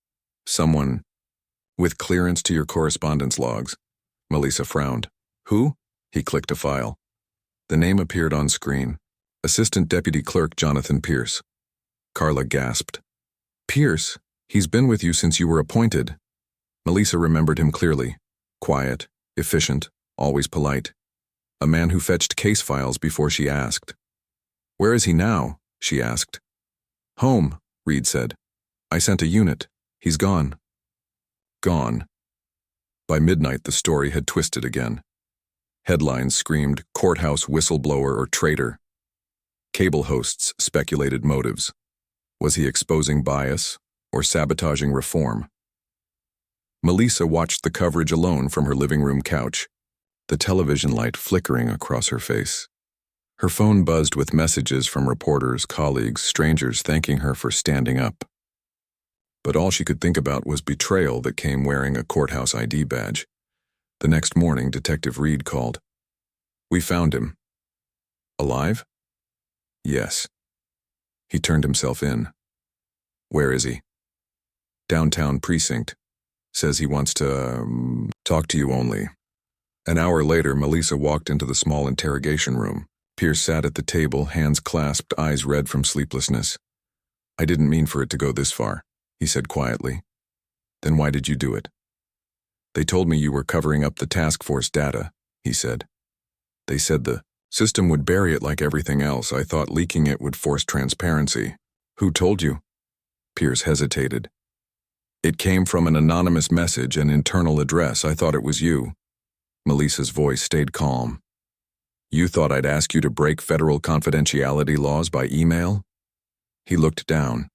Someone with clearance to your correspondence logs. Melissa frowned. Who? He clicked a file. The name appeared on screen. Assistant Deputy Clerk Jonathan Pierce. Carla gasped. Pierce? He's been with you since you were appointed. Melissa remembered him clearly. Quiet, efficient, always polite. A man who fetched case files before she asked. Where is he now? She asked. Home, Reed said. I sent a unit. He's gone. Gone. By midnight, the story had twisted again. Headlines screamed courthouse whistleblower or traitor. Cable hosts speculated motives. Was he exposing bias or sabotaging reform? Melissa watched the coverage alone from her living room couch, the television light flickering across her face. Her phone buzzed with messages from reporters, colleagues, strangers thanking her for standing up. But all she could think about was betrayal that came wearing a courthouse ID badge. The next morning, Detective Reed called. We found him. Alive? Yes. He turned himself in. Where is he? Downtown precinct. Says he wants to, talk to you only. An hour later, Melissa walked into the small interrogation room. Pierce sat at the table, hands clasped, eyes red from sleeplessness. I didn't mean for it to go this far, he said quietly. Then why did you do it? They told me you were covering up the task force data, he said. They said the system would bury it like everything else. I thought leaking it would force transparency. Who told you? Pierce hesitated. It came from an anonymous message, an internal address. I thought it was you. Melissa's voice stayed calm. You thought I'd ask you to break federal confidentiality laws by email? He looked down.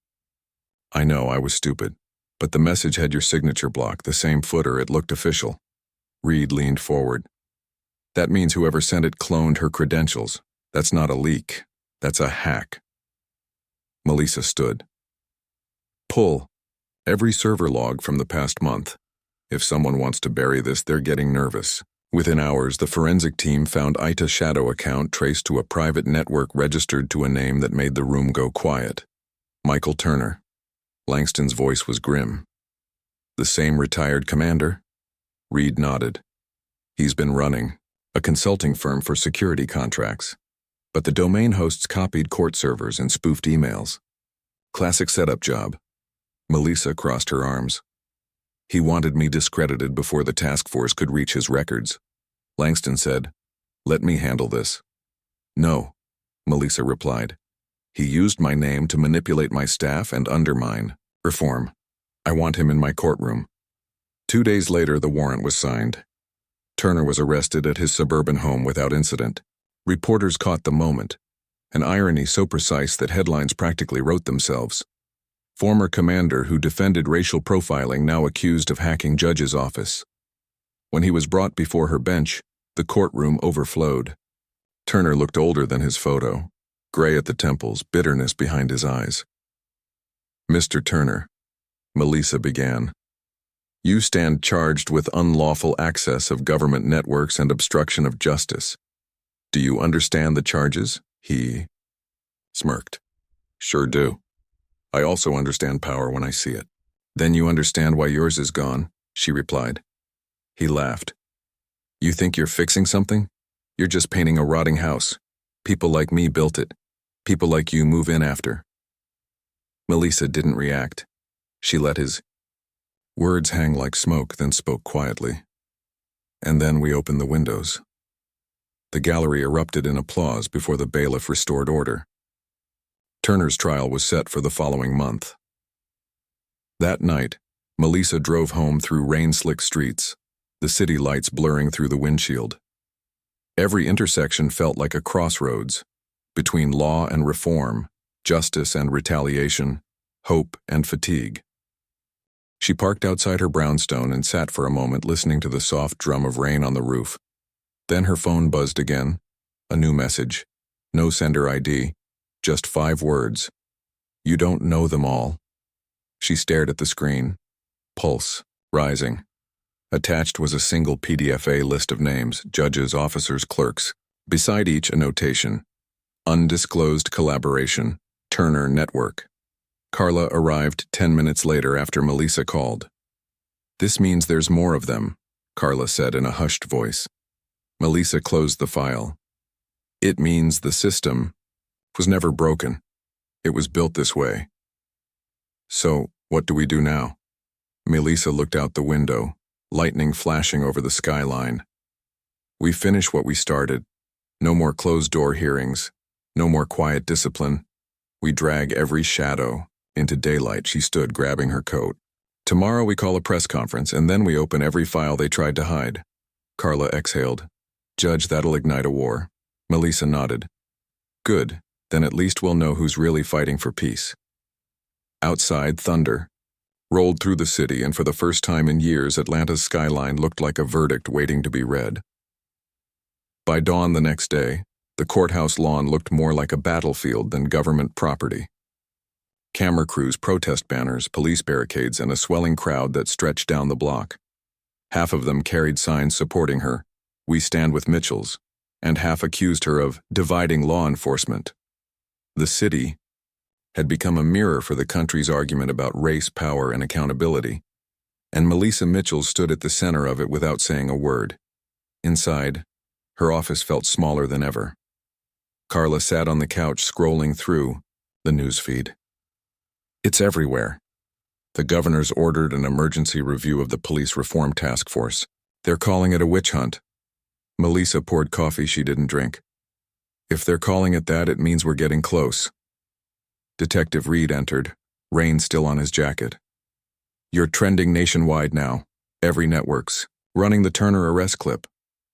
I know, I was stupid. But the message had your signature block, the same footer. It looked official. Reed leaned forward. That means whoever sent it cloned her credentials. That's not a leak. That's a hack. Melissa stood. Pull every server log from the past month. If someone wants to bury this, they're getting nervous. Within hours, the forensic team found Ita shadow account traced to a private network registered to a name that made the room go quiet. Michael Turner. Langston's voice was grim. The same retired commander? Reed nodded. He's been running a consulting firm for security contracts. But the domain hosts copied court servers and spoofed emails. Classic setup job. Melissa crossed her arms. He wanted me discredited before the task force could reach his records. Langston said, Let me handle this. No, Melissa replied. He used my name to manipulate my staff and undermine reform. I want him in my courtroom. 2 days later, the warrant was signed. Turner was arrested at his suburban home without incident. Reporters caught the moment, an irony so precise that headlines practically wrote themselves. Former commander who defended racial profiling now accused of hacking judge's office. When he was brought before her bench, the courtroom overflowed. Turner looked older than his photo, gray at the temples, bitterness behind his eyes. Mr. Turner, Melissa began, you stand charged with unlawful access of government networks and obstruction of justice. Do you understand the charges? He smirked. Sure do. I also understand power when I see it. Then you understand why yours is gone, she replied. He laughed. You think you're fixing something? You're just painting a rotting house. People like me built it. People like you move in after. Melissa didn't react. She let his words hang like smoke, then spoke quietly. And then we opened the windows. The gallery erupted in applause before the bailiff restored order. Turner's trial was set for the following month. That night, Melissa drove home through rain-slick streets, the city lights blurring through the windshield. Every intersection felt like a crossroads, between law and reform, justice and retaliation, hope and fatigue. She parked outside her brownstone and sat for a moment listening to the soft drum of rain on the roof. Then her phone buzzed again. A new message. No sender ID. Just 5 words. You don't know them all. She stared at the screen. Pulse, rising. Attached was a single PDF-A list of names, judges, officers, clerks. Beside each, a notation. Undisclosed collaboration. Turner Network. Carla arrived 10 minutes later after Melissa called. This means there's more of them, Carla said in a hushed voice. Melissa closed the file. It means the system was never broken. It was built this way. So, what do we do now? Melissa looked out the window, lightning flashing over the skyline. We finish what we started. No more closed-door hearings. No more quiet discipline. We drag every shadow into daylight. She stood, grabbing her coat. Tomorrow we call a press conference, and then we open every file they tried to hide. Carla exhaled. Judge, that'll ignite a war. Melissa nodded. Good, then at least we'll know who's really fighting for peace. Outside, thunder rolled through the city, and for the first time in years, Atlanta's skyline looked like a verdict waiting to be read. By dawn the next day, the courthouse lawn looked more like a battlefield than government property. Camera crews, protest banners, police barricades, and a swelling crowd that stretched down the block. Half of them carried signs supporting her, "We stand with Mitchells," and half accused her of dividing law enforcement. The city had become a mirror for the country's argument about race, power, and accountability, and Melissa Mitchells stood at the center of it without saying a word. Inside, her office felt smaller than ever. Carla sat on the couch scrolling through the newsfeed. It's everywhere. The governor's ordered an emergency review of the police reform task force. They're calling it a witch hunt. Melissa poured coffee she didn't drink. If they're calling it that, it means we're getting close. Detective Reed entered, rain still on his jacket. You're trending nationwide now. Every network's running the Turner arrest clip.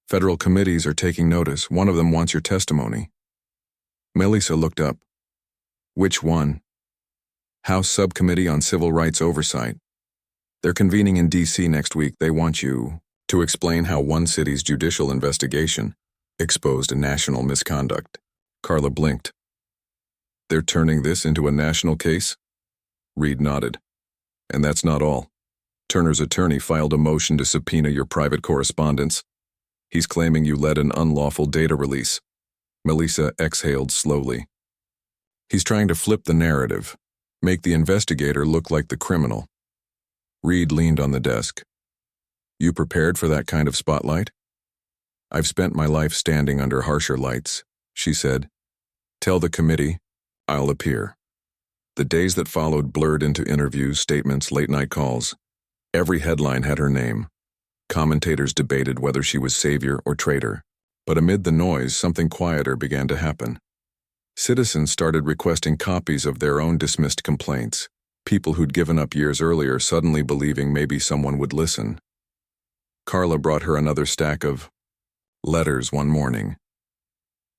Federal committees are taking notice. One of them wants your testimony. Melissa looked up. Which one? House Subcommittee on Civil Rights Oversight. They're convening in D.C. next week. They want you to explain how one city's judicial investigation exposed a national misconduct. Carla blinked. They're turning this into a national case? Reed nodded. And that's not all. Turner's attorney filed a motion to subpoena your private correspondence. He's claiming you led an unlawful data release. Melissa exhaled slowly. He's trying to flip the narrative, make the investigator look like the criminal. Reed leaned on the desk. You prepared for that kind of spotlight? I've spent my life standing under harsher lights, she said. Tell the committee, I'll appear. The days that followed blurred into interviews, statements, late-night calls. Every headline had her name. Commentators debated whether she was savior or traitor. But amid the noise, something quieter began to happen. Citizens started requesting copies of their own dismissed complaints, people who'd given up years earlier suddenly believing maybe someone would listen. Carla brought her another stack of letters one morning.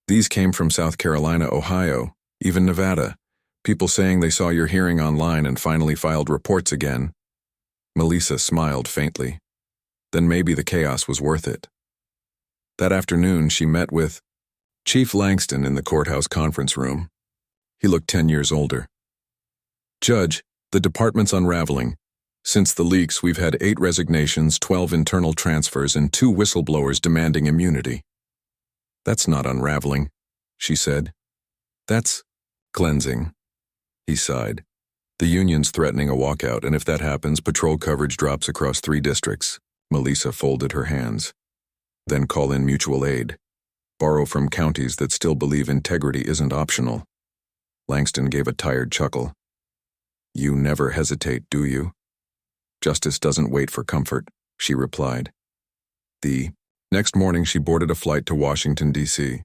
These came from South Carolina, Ohio, even Nevada, people saying they saw your hearing online and finally filed reports again. Melissa smiled faintly. Then maybe the chaos was worth it. That afternoon, she met with Chief Langston in the courthouse conference room. He looked 10 years older. "Judge, the department's unraveling. Since the leaks, we've had 8 resignations, 12 internal transfers, and 2 whistleblowers demanding immunity." "That's not unraveling," she said. "That's cleansing." He sighed. "The union's threatening a walkout, and if that happens, patrol coverage drops across 3 districts." Melissa folded her hands. "Then call in mutual aid. Borrow from counties that still believe integrity isn't optional." Langston gave a tired chuckle. "You never hesitate, do you?" "Justice doesn't wait for comfort," she replied. The next morning she boarded a flight to Washington, D.C.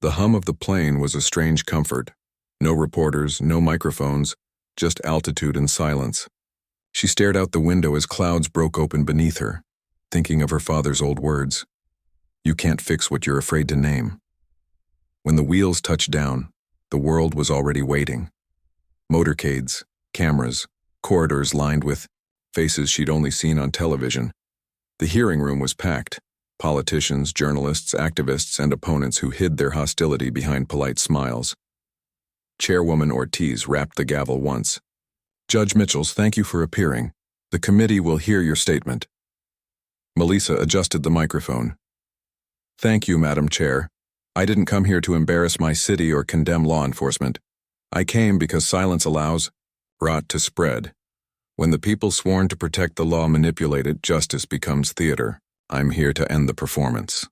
The hum of the plane was a strange comfort. No reporters, no microphones, just altitude and silence. She stared out the window as clouds broke open beneath her, thinking of her father's old words. "You can't fix what you're afraid to name." When the wheels touched down, the world was already waiting. Motorcades, cameras, corridors lined with faces she'd only seen on television. The hearing room was packed. Politicians, journalists, activists, and opponents who hid their hostility behind polite smiles. Chairwoman Ortiz rapped the gavel once. "Judge Mitchells, thank you for appearing. The committee will hear your statement." Melissa adjusted the microphone. "Thank you, Madam Chair. I didn't come here to embarrass my city or condemn law enforcement. I came because silence allows rot to spread. When the people sworn to protect the law manipulate it, justice becomes theater. I'm here to end the performance."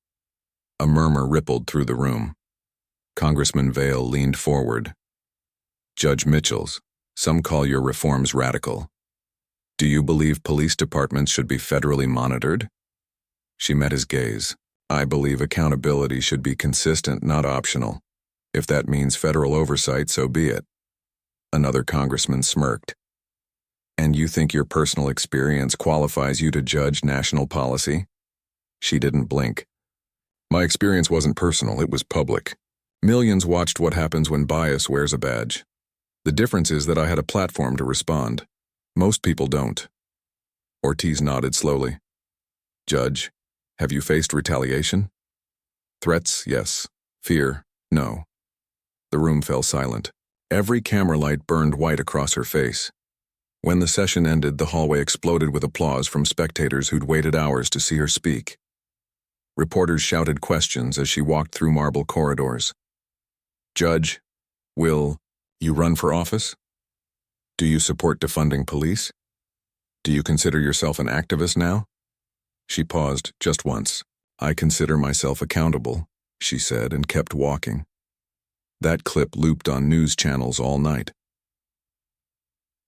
A murmur rippled through the room. Congressman Vail leaned forward. "Judge Mitchells, some call your reforms radical. Do you believe police departments should be federally monitored?" She met his gaze. "I believe accountability should be consistent, not optional. If that means federal oversight, so be it." Another congressman smirked. "And you think your personal experience qualifies you to judge national policy?" She didn't blink. "My experience wasn't personal, it was public. Millions watched what happens when bias wears a badge. The difference is that I had a platform to respond. Most people don't." Ortiz nodded slowly. "Judge, have you faced retaliation?" "Threats, yes. Fear, no." The room fell silent. Every camera light burned white across her face. When the session ended, the hallway exploded with applause from spectators who'd waited hours to see her speak. Reporters shouted questions as she walked through marble corridors. "Judge, will you run for office? Do you support defunding police? Do you consider yourself an activist now?" She paused just once. "I consider myself accountable," she said, and kept walking. That clip looped on news channels all night.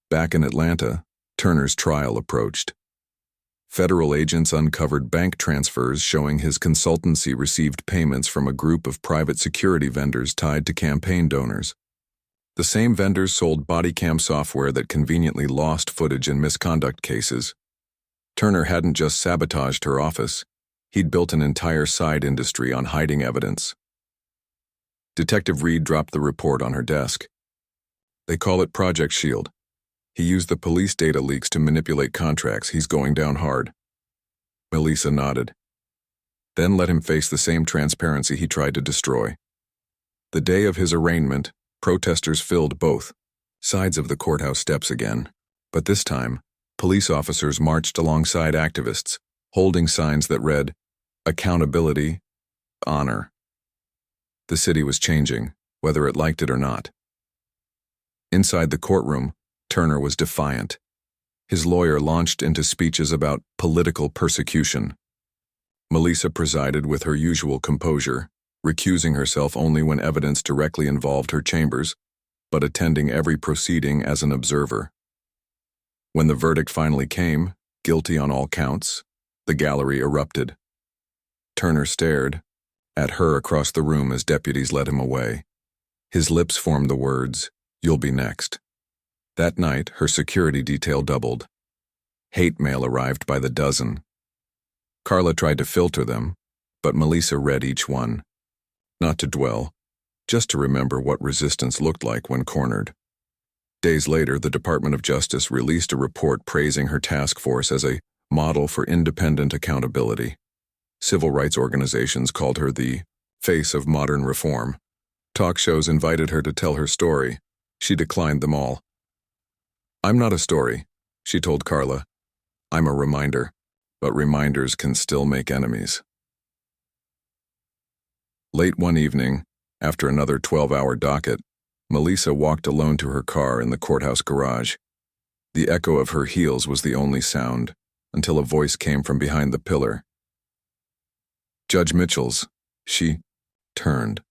Back in Atlanta, Turner's trial approached. Federal agents uncovered bank transfers showing his consultancy received payments from a group of private security vendors tied to campaign donors. The same vendors sold body cam software that conveniently lost footage in misconduct cases. Turner hadn't just sabotaged her office, he'd built an entire side industry on hiding evidence. Detective Reed dropped the report on her desk. "They call it Project Shield. He used the police data leaks to manipulate contracts. He's going down hard." Melissa nodded. "Then let him face the same transparency he tried to destroy." The day of his arraignment, protesters filled both sides of the courthouse steps again. But this time, police officers marched alongside activists, holding signs that read, "Accountability, honor." The city was changing, whether it liked it or not. Inside the courtroom, Turner was defiant. His lawyer launched into speeches about political persecution. Melissa presided with her usual composure, recusing herself only when evidence directly involved her chambers, but attending every proceeding as an observer. When the verdict finally came, guilty on all counts, the gallery erupted. Turner stared, at her across the room as deputies led him away. His lips formed the words, "You'll be next." That night, her security detail doubled. Hate mail arrived by the dozen. Carla tried to filter them, but Melissa read each one. Not to dwell, just to remember what resistance looked like when cornered. Days later, the Department of Justice released a report praising her task force as a model for independent accountability. Civil rights organizations called her the face of modern reform. Talk shows invited her to tell her story. She declined them all. "I'm not a story," she told Carla. "I'm a reminder, but reminders can still make enemies." Late one evening, after another 12-hour docket, Melissa walked alone to her car in the courthouse garage. The echo of her heels was the only sound, until a voice came from behind the pillar. "Judge Mitchell's." She turned.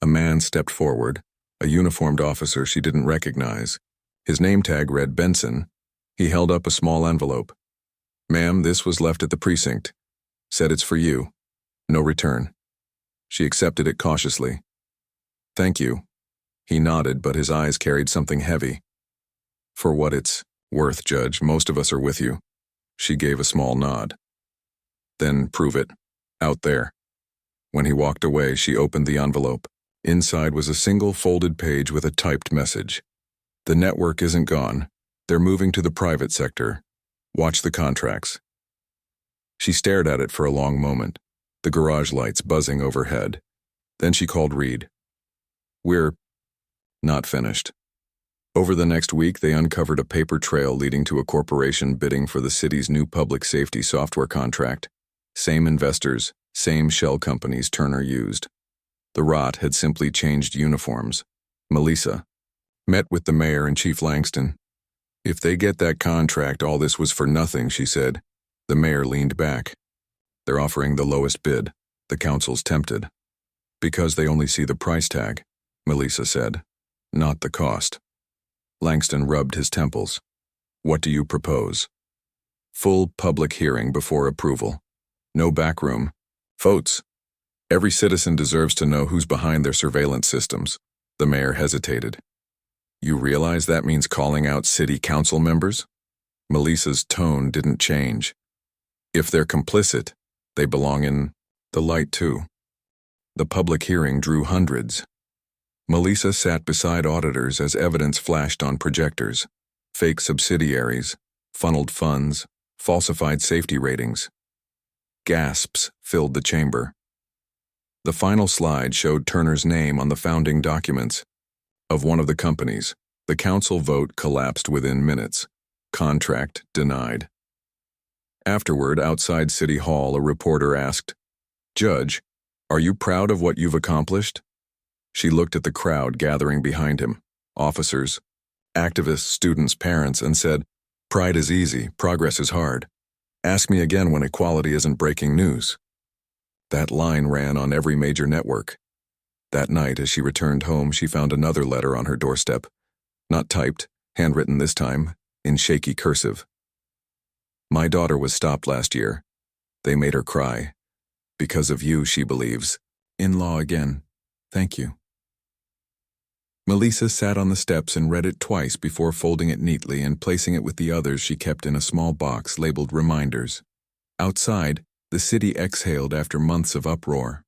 A man stepped forward, a uniformed officer she didn't recognize. His name tag read Benson. He held up a small envelope. "Ma'am, this was left at the precinct. Said it's for you. No return." She accepted it cautiously. "Thank you." He nodded, but his eyes carried something heavy. "For what it's worth, Judge, most of us are with you." She gave a small nod. "Then prove it. Out there." When he walked away, she opened the envelope. Inside was a single folded page with a typed message. "The network isn't gone. They're moving to the private sector. Watch the contracts." She stared at it for a long moment, the garage lights buzzing overhead. Then she called Reed. "We're not finished." Over the next week, they uncovered a paper trail leading to a corporation bidding for the city's new public safety software contract. Same investors, same shell companies Turner used. The rot had simply changed uniforms. Melissa met with the mayor and Chief Langston. "If they get that contract, all this was for nothing," she said. The mayor leaned back. "They're offering the lowest bid. The council's tempted." "Because they only see the price tag," Melissa said, "not the cost." Langston rubbed his temples. "What do you propose?" "Full public hearing before approval. No backroom. Votes. Every citizen deserves to know who's behind their surveillance systems." The mayor hesitated. "You realize that means calling out city council members?" Melissa's tone didn't change. "If they're complicit, they belong in the light too." The public hearing drew hundreds. Melissa sat beside auditors as evidence flashed on projectors. Fake subsidiaries, funneled funds, falsified safety ratings. Gasps filled the chamber. The final slide showed Turner's name on the founding documents. Of one of the companies, the council vote collapsed within minutes. Contract denied. Afterward, outside City Hall, a reporter asked, "Judge, are you proud of what you've accomplished?" She looked at the crowd gathering behind him, officers, activists, students, parents, and said, "Pride is easy, progress is hard. Ask me again when equality isn't breaking news." That line ran on every major network. That night, as she returned home, she found another letter on her doorstep. Not typed, handwritten this time, in shaky cursive. "My daughter was stopped last year. They made her cry. Because of you, she believes. In law again. Thank you." Melissa sat on the steps and read it twice before folding it neatly and placing it with the others she kept in a small box labeled reminders. Outside, the city exhaled after months of uproar.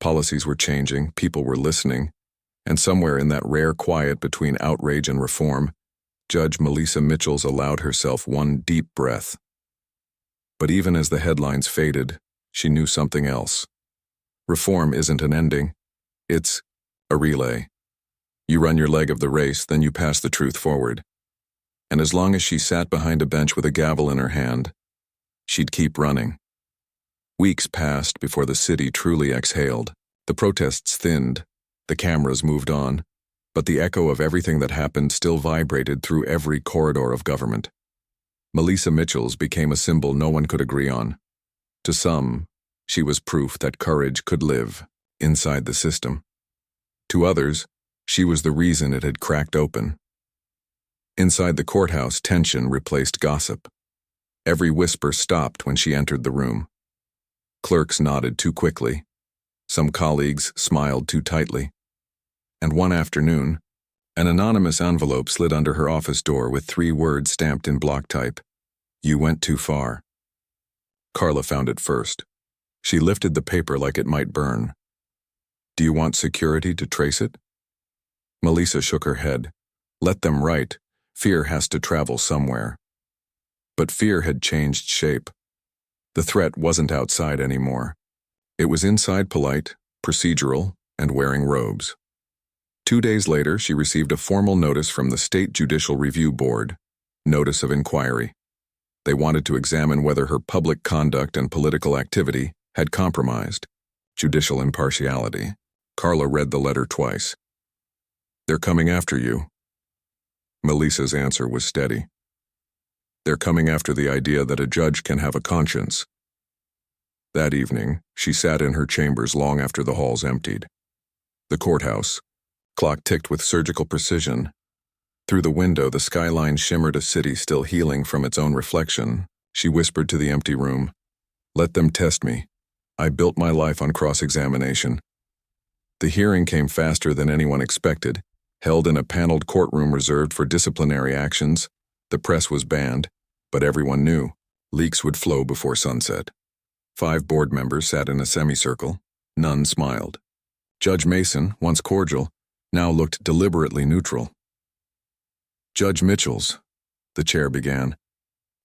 Policies were changing, people were listening, and somewhere in that rare quiet between outrage and reform, Judge Melissa Mitchell allowed herself one deep breath. But even as the headlines faded, she knew something else. Reform isn't an ending. It's a relay. You run your leg of the race, then you pass the truth forward. And as long as she sat behind a bench with a gavel in her hand, she'd keep running. Weeks passed before the city truly exhaled. The protests thinned, the cameras moved on, but the echo of everything that happened still vibrated through every corridor of government. Melissa Mitchell became a symbol no one could agree on. To some, she was proof that courage could live inside the system. To others, she was the reason it had cracked open. Inside the courthouse, tension replaced gossip. Every whisper stopped when she entered the room. Clerks nodded too quickly. Some colleagues smiled too tightly. And one afternoon, an anonymous envelope slid under her office door with 3 words stamped in block type. You went too far. Carla found it first. She lifted the paper like it might burn. Do you want security to trace it? Melissa shook her head. Let them write. Fear has to travel somewhere. But fear had changed shape. The threat wasn't outside anymore. It was inside, polite, procedural, and wearing robes. 2 days later, she received a formal notice from the State Judicial Review Board, notice of inquiry. They wanted to examine whether her public conduct and political activity had compromised judicial impartiality. Carla read the letter twice. They're coming after you. Melissa's answer was steady. They're coming after the idea that a judge can have a conscience. That evening, she sat in her chambers long after the halls emptied. The courthouse. Clock ticked with surgical precision. Through the window, the skyline shimmered, a city still healing from its own reflection. She whispered to the empty room, "Let them test me. I built my life on cross-examination." The hearing came faster than anyone expected. Held in a paneled courtroom reserved for disciplinary actions, the press was banned, but everyone knew leaks would flow before sunset. 5 board members sat in a semicircle. None smiled. Judge Mason, once cordial, now looked deliberately neutral. Judge Mitchells, the chair began,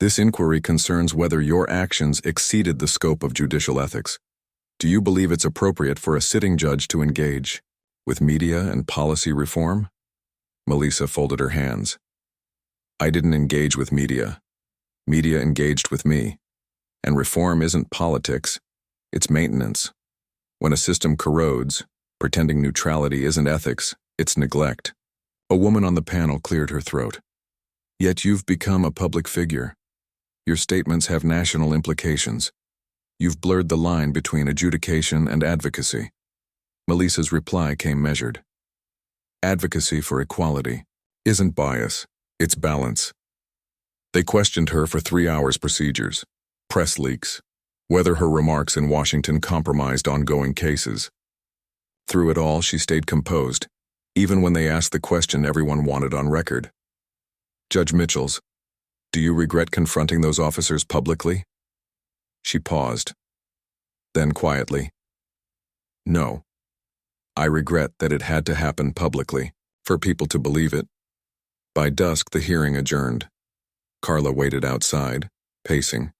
this inquiry concerns whether your actions exceeded the scope of judicial ethics. Do you believe it's appropriate for a sitting judge to engage with media and policy reform? Melissa folded her hands. I didn't engage with media. Media engaged with me. And reform isn't politics, it's maintenance. When a system corrodes, pretending neutrality isn't ethics, it's neglect. A woman on the panel cleared her throat. Yet you've become a public figure. Your statements have national implications. You've blurred the line between adjudication and advocacy. Melissa's reply came measured. Advocacy for equality isn't bias, it's balance. They questioned her for 3 hours, procedures, press leaks, whether her remarks in Washington compromised ongoing cases. Through it all, she stayed composed, even when they asked the question everyone wanted on record. Judge Mitchells, do you regret confronting those officers publicly? She paused. Then quietly, no. I regret that it had to happen publicly, for people to believe it. By dusk, the hearing adjourned. Carla waited outside, pacing.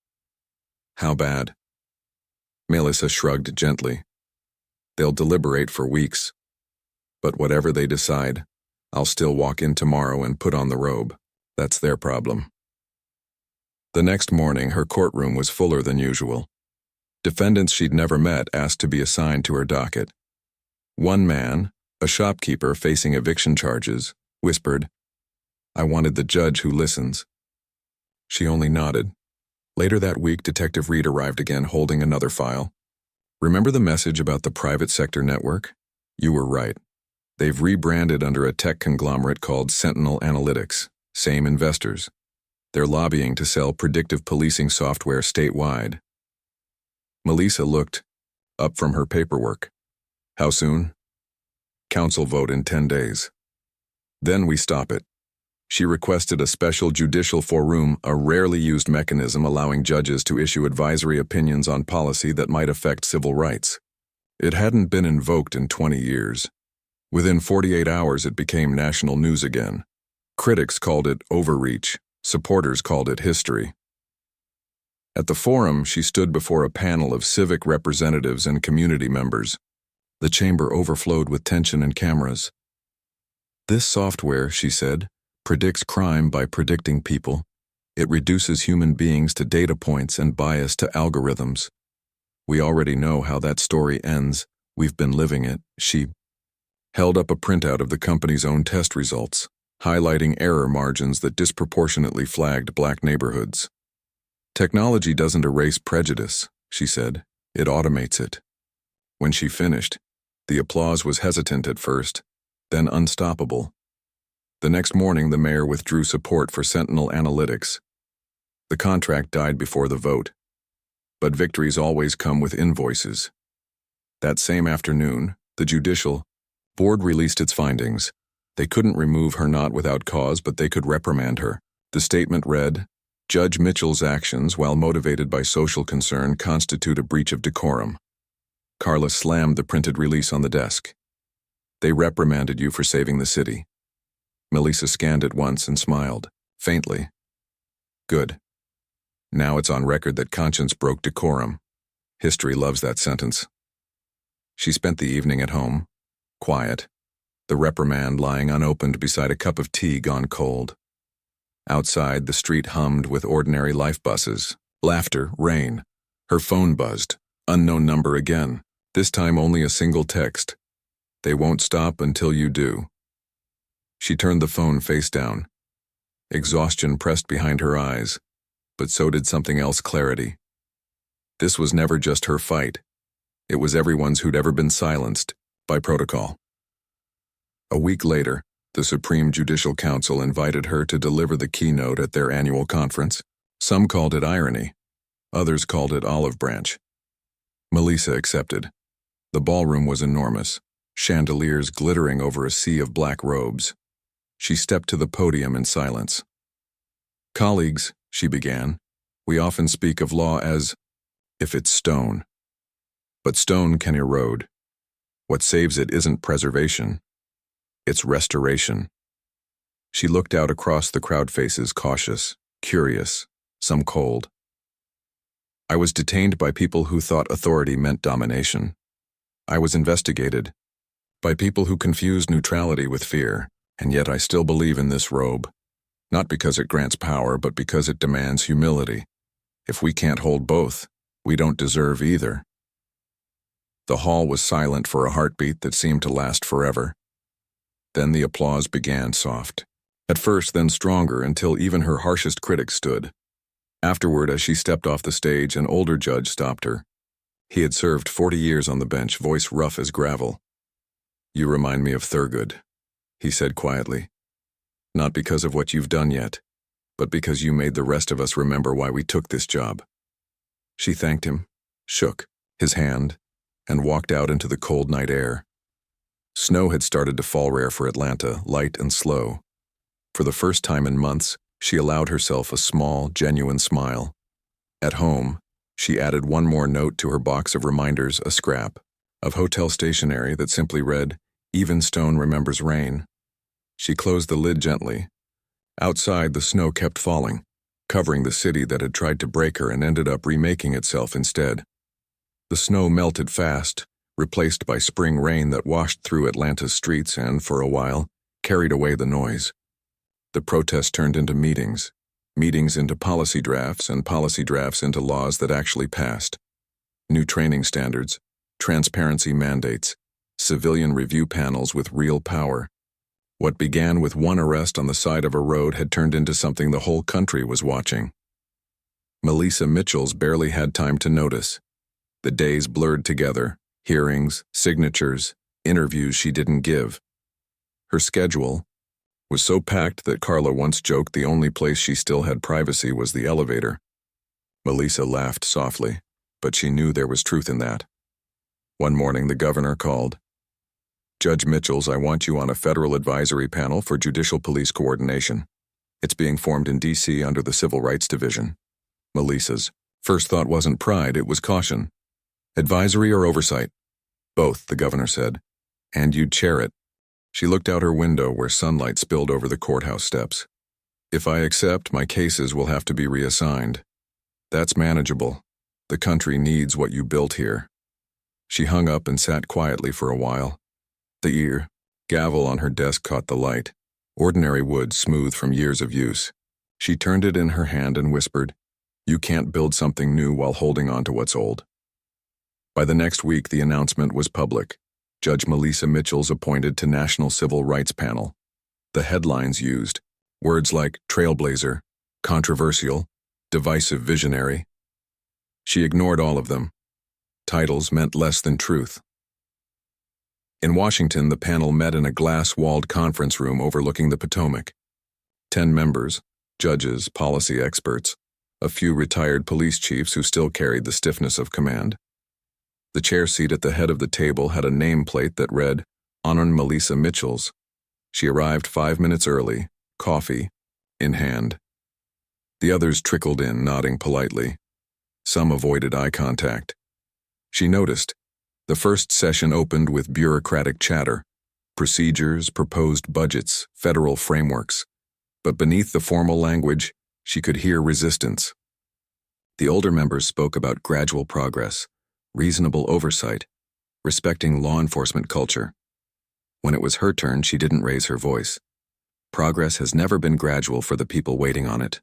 How bad? Melissa shrugged gently. They'll deliberate for weeks. But whatever they decide, I'll still walk in tomorrow and put on the robe. That's their problem. The next morning, her courtroom was fuller than usual. Defendants she'd never met asked to be assigned to her docket. One man, a shopkeeper facing eviction charges, whispered, I wanted the judge who listens. She only nodded. Later that week, Detective Reed arrived again holding another file. Remember the message about the private sector network? You were right. They've rebranded under a tech conglomerate called Sentinel Analytics, same investors. They're lobbying to sell predictive policing software statewide. Melissa looked up from her paperwork. How soon? Council vote in 10 days. Then we stop it. She requested a special judicial forum, a rarely used mechanism allowing judges to issue advisory opinions on policy that might affect civil rights. It hadn't been invoked in 20 years. Within 48 hours, it became national news again. Critics called it overreach. Supporters called it history. At the forum, she stood before a panel of civic representatives and community members. The chamber overflowed with tension and cameras. This software, she said, predicts crime by predicting people. It reduces human beings to data points and bias to algorithms. We already know how that story ends. We've been living it. She held up a printout of the company's own test results, highlighting error margins that disproportionately flagged black neighborhoods. Technology doesn't erase prejudice, she said. It automates it. When she finished, the applause was hesitant at first, then unstoppable. The next morning, the mayor withdrew support for Sentinel Analytics. The contract died before the vote. But victories always come with invoices. That same afternoon, the judicial board released its findings. They couldn't remove her not without cause, but they could reprimand her. The statement read, Judge Mitchell's actions, while motivated by social concern, constitute a breach of decorum. Carla slammed the printed release on the desk. They reprimanded you for saving the city. Melissa scanned it once and smiled, faintly. Good. Now it's on record that conscience broke decorum. History loves that sentence. She spent the evening at home, quiet, the reprimand lying unopened beside a cup of tea gone cold. Outside, the street hummed with ordinary life buses, laughter, rain. Her phone buzzed, unknown number again, this time only a single text. They won't stop until you do. She turned the phone face down. Exhaustion pressed behind her eyes, but so did something else, clarity. This was never just her fight. It was everyone's who'd ever been silenced, by protocol. A week later, the Supreme Judicial Council invited her to deliver the keynote at their annual conference. Some called it irony. Others called it olive branch. Melissa accepted. The ballroom was enormous, chandeliers glittering over a sea of black robes. She stepped to the podium in silence. Colleagues, she began, we often speak of law as if it's stone. But stone can erode. What saves it isn't preservation. It's restoration. She looked out across the crowd faces, cautious, curious, some cold. I was detained by people who thought authority meant domination. I was investigated by people who confused neutrality with fear, and yet I still believe in this robe. Not because it grants power, but because it demands humility. If we can't hold both, we don't deserve either. The hall was silent for a heartbeat that seemed to last forever. Then the applause began, soft. At first, then stronger, until even her harshest critics stood. Afterward, as she stepped off the stage, an older judge stopped her. He had served 40 years on the bench, voice rough as gravel. You remind me of Thurgood, he said quietly. Not because of what you've done yet, but because you made the rest of us remember why we took this job. She thanked him, shook his hand, and walked out into the cold night air. Snow had started to fall rare for Atlanta, light and slow. For the first time in months, she allowed herself a small, genuine smile. At home, she added one more note to her box of reminders, a scrap of hotel stationery that simply read, Even stone remembers rain. She closed the lid gently. Outside, the snow kept falling, covering the city that had tried to break her and ended up remaking itself instead. The snow melted fast, replaced by spring rain that washed through Atlanta's streets and, for a while, carried away the noise. The protest turned into meetings, meetings into policy drafts, and policy drafts into laws that actually passed. New training standards, transparency mandates, civilian review panels with real power. What began with one arrest on the side of a road had turned into something the whole country was watching. Melissa Mitchell's barely had time to notice. The days blurred together. Hearings, signatures, interviews she didn't give. Her schedule was so packed that Carla once joked the only place she still had privacy was the elevator. Melissa laughed softly, but she knew there was truth in that. One morning the governor called. Judge Mitchell's, I want you on a federal advisory panel for judicial police coordination. It's being formed in D.C. under the Civil Rights Division. Melissa's first thought wasn't pride, it was caution. Advisory or oversight? Both, the governor said. And you'd chair it. She looked out her window where sunlight spilled over the courthouse steps. If I accept, my cases will have to be reassigned. That's manageable. The country needs what you built here. She hung up and sat quietly for a while. The gavel on her desk caught the light. Ordinary wood, smooth from years of use. She turned it in her hand and whispered, You can't build something new while holding on to what's old. By the next week, the announcement was public. Judge Melissa Mitchell's appointed to National Civil Rights Panel. The headlines used words like trailblazer, controversial, divisive visionary. She ignored all of them. Titles meant less than truth. In Washington, the panel met in a glass-walled conference room overlooking the Potomac. 10 members, judges, policy experts, a few retired police chiefs who still carried the stiffness of command. The chair seat at the head of the table had a nameplate that read, Honored Melissa Mitchells. She arrived 5 minutes early, coffee in hand. The others trickled in, nodding politely. Some avoided eye contact. She noticed. The first session opened with bureaucratic chatter. Procedures, proposed budgets, federal frameworks. But beneath the formal language, she could hear resistance. The older members spoke about gradual progress, reasonable oversight, respecting law enforcement culture. When it was her turn, she didn't raise her voice. Progress has never been gradual for the people waiting on it.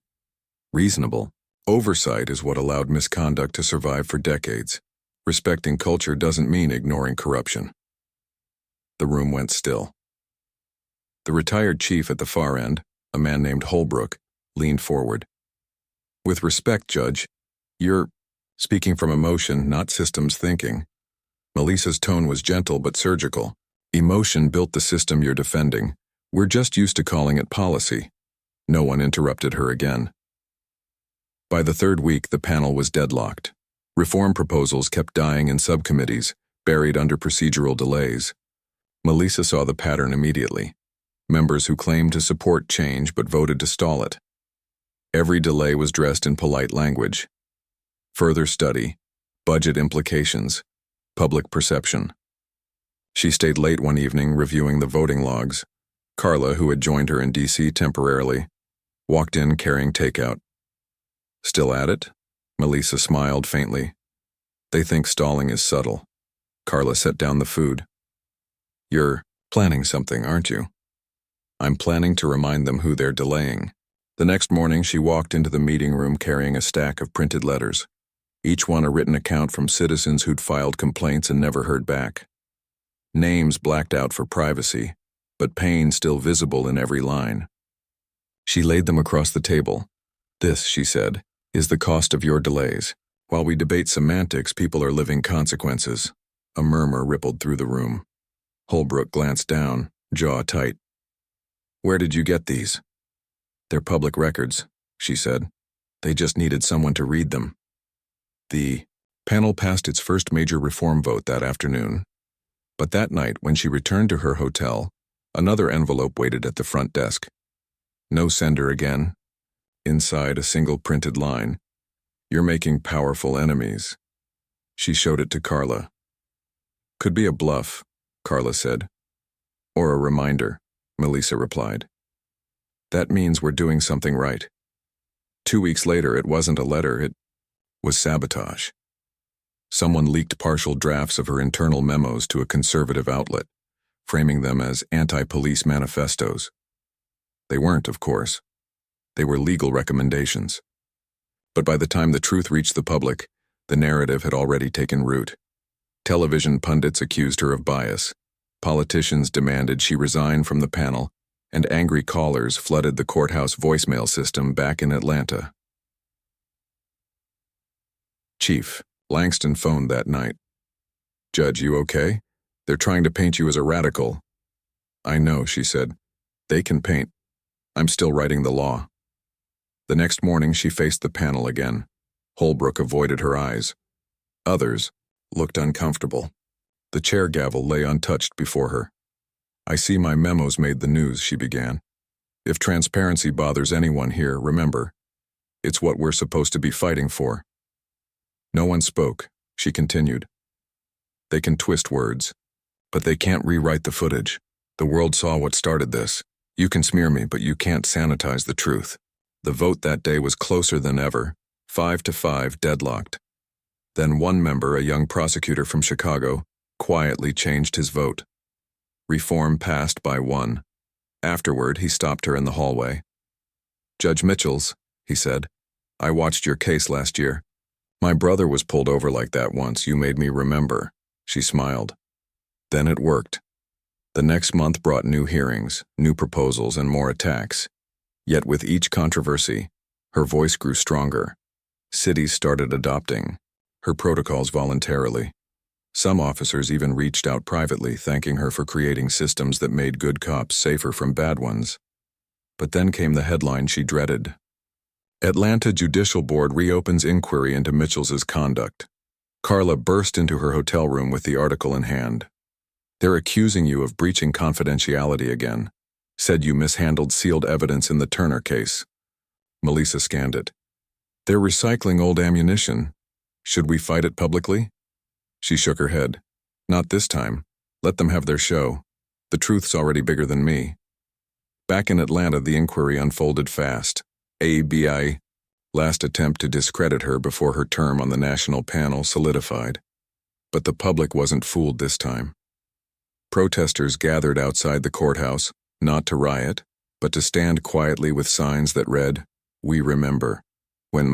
Reasonable oversight is what allowed misconduct to survive for decades. Respecting culture doesn't mean ignoring corruption. The room went still. The retired chief at the far end, a man named Holbrook, leaned forward. With respect, Judge, you're speaking from emotion, not systems thinking. Melissa's tone was gentle but surgical. Emotion built the system you're defending. We're just used to calling it policy. No one interrupted her again. By the third week, the panel was deadlocked. Reform proposals kept dying in subcommittees, buried under procedural delays. Melissa saw the pattern immediately. Members who claimed to support change but voted to stall it. Every delay was dressed in polite language. Further study, budget implications, public perception. She stayed late one evening reviewing the voting logs. Carla, who had joined her in D.C. temporarily, walked in carrying takeout. Still at it? Melissa smiled faintly. They think stalling is subtle. Carla set down the food. You're planning something, aren't you? I'm planning to remind them who they're delaying. The next morning, she walked into the meeting room carrying a stack of printed letters, each one a written account from citizens who'd filed complaints and never heard back. Names blacked out for privacy, but pain still visible in every line. She laid them across the table. This, she said, is the cost of your delays. While we debate semantics, people are living consequences. A murmur rippled through the room. Holbrook glanced down, jaw tight. Where did you get these? They're public records, she said. They just needed someone to read them. The panel passed its first major reform vote that afternoon. But that night, when she returned to her hotel, another envelope waited at the front desk. No sender again. Inside, a single printed line. You're making powerful enemies. She showed it to Carla. Could be a bluff, Carla said. Or a reminder, Melissa replied. That means we're doing something right. 2 weeks later, it wasn't a letter, it was sabotage. Someone leaked partial drafts of her internal memos to a conservative outlet, framing them as anti-police manifestos. They weren't, of course. They were legal recommendations. But by the time the truth reached the public, the narrative had already taken root. Television pundits accused her of bias. Politicians demanded she resign from the panel, and angry callers flooded the courthouse voicemail system back in Atlanta. Chief, Langston phoned that night. Judge, you okay? They're trying to paint you as a radical. I know, she said. They can paint. I'm still writing the law. The next morning, she faced the panel again. Holbrook avoided her eyes. Others looked uncomfortable. The chair gavel lay untouched before her. I see my memos made the news, she began. If transparency bothers anyone here, remember, it's what we're supposed to be fighting for. No one spoke, she continued. They can twist words, but they can't rewrite the footage. The world saw what started this. You can smear me, but you can't sanitize the truth. The vote that day was closer than ever, 5-5, deadlocked. Then one member, a young prosecutor from Chicago, quietly changed his vote. Reform passed by 1. Afterward, he stopped her in the hallway. Judge Mitchells, he said, I watched your case last year. My brother was pulled over like that once. You made me remember. She smiled. Then it worked. The next month brought new hearings, new proposals, and more attacks. Yet with each controversy, her voice grew stronger. Cities started adopting her protocols voluntarily. Some officers even reached out privately, thanking her for creating systems that made good cops safer from bad ones. But then came the headline she dreaded. Atlanta Judicial Board reopens inquiry into Mitchell's conduct. Carla burst into her hotel room with the article in hand. "They're accusing you of breaching confidentiality again. Said you mishandled sealed evidence in the Turner case." Melissa scanned it. "They're recycling old ammunition. Should we fight it publicly?" She shook her head. "Not this time. Let them have their show. The truth's already bigger than me." Back in Atlanta, the inquiry unfolded fast. ABI last attempt to discredit her before her term on the national panel solidified. But the public wasn't fooled this time. Protesters gathered outside the courthouse, not to riot, but to stand quietly with signs that read, "We remember." When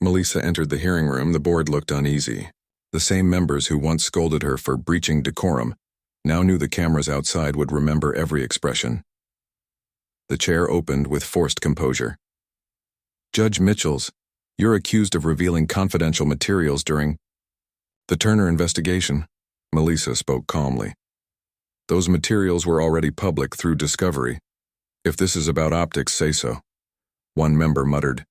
Melissa entered the hearing room, the board looked uneasy. The same members who once scolded her for breaching decorum now knew the cameras outside would remember every expression. The chair opened with forced composure. "Judge Mitchells, you're accused of revealing confidential materials during the Turner investigation," Melissa spoke calmly. "Those materials were already public through discovery. If this is about optics, say so." One member muttered,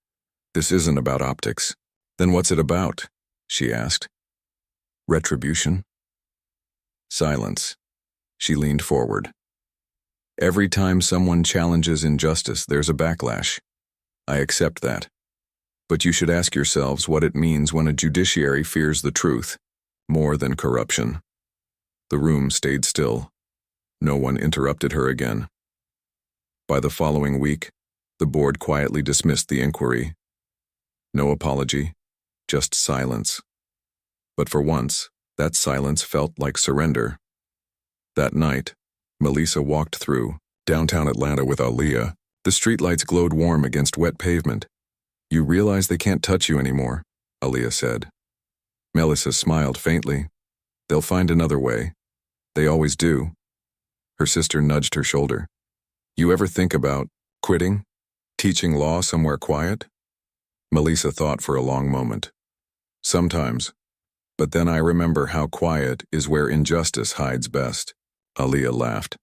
"This isn't about optics." "Then what's it about?" she asked. "Retribution?" Silence. She leaned forward. "Every time someone challenges injustice, there's a backlash. I accept that. But you should ask yourselves what it means when a judiciary fears the truth more than corruption." The room stayed still. No one interrupted her again. By the following week, the board quietly dismissed the inquiry. No apology, just silence. But for once, that silence felt like surrender. That night, Melissa walked through downtown Atlanta with Aaliyah. The streetlights glowed warm against wet pavement. "You realize they can't touch you anymore," Aaliyah said. Melissa smiled faintly. "They'll find another way. They always do." Her sister nudged her shoulder. "You ever think about quitting? Teaching law somewhere quiet?" Melissa thought for a long moment. "Sometimes. But then I remember how quiet is where injustice hides best." Aaliyah laughed.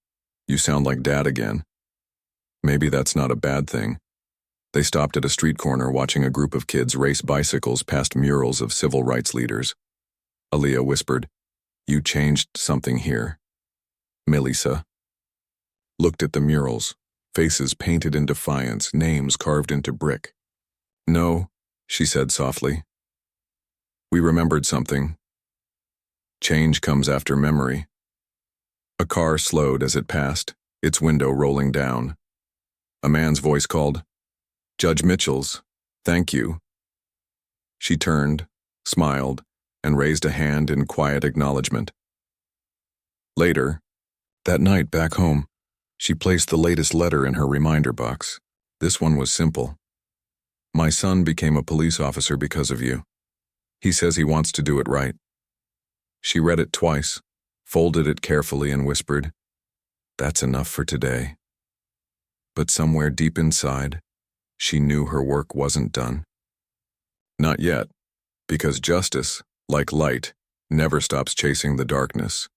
"You sound like Dad again." Maybe that's not a bad thing. They stopped at a street corner watching a group of kids race bicycles past murals of civil rights leaders. Aaliyah whispered, "You changed something here." Melissa looked at the murals, faces painted in defiance, names carved into brick. "No," she said softly. "We remembered something. Change comes after memory." A car slowed as it passed, its window rolling down. A man's voice called, "Judge Mitchells, thank you." She turned, smiled, and raised a hand in quiet acknowledgement. Later, that night back home, she placed the latest letter in her reminder box. This one was simple. "My son became a police officer because of you. He says he wants to do it right." She read it twice, folded it carefully, and whispered, "That's enough for today." But somewhere deep inside, she knew her work wasn't done. Not yet, because justice, like light, never stops chasing the darkness.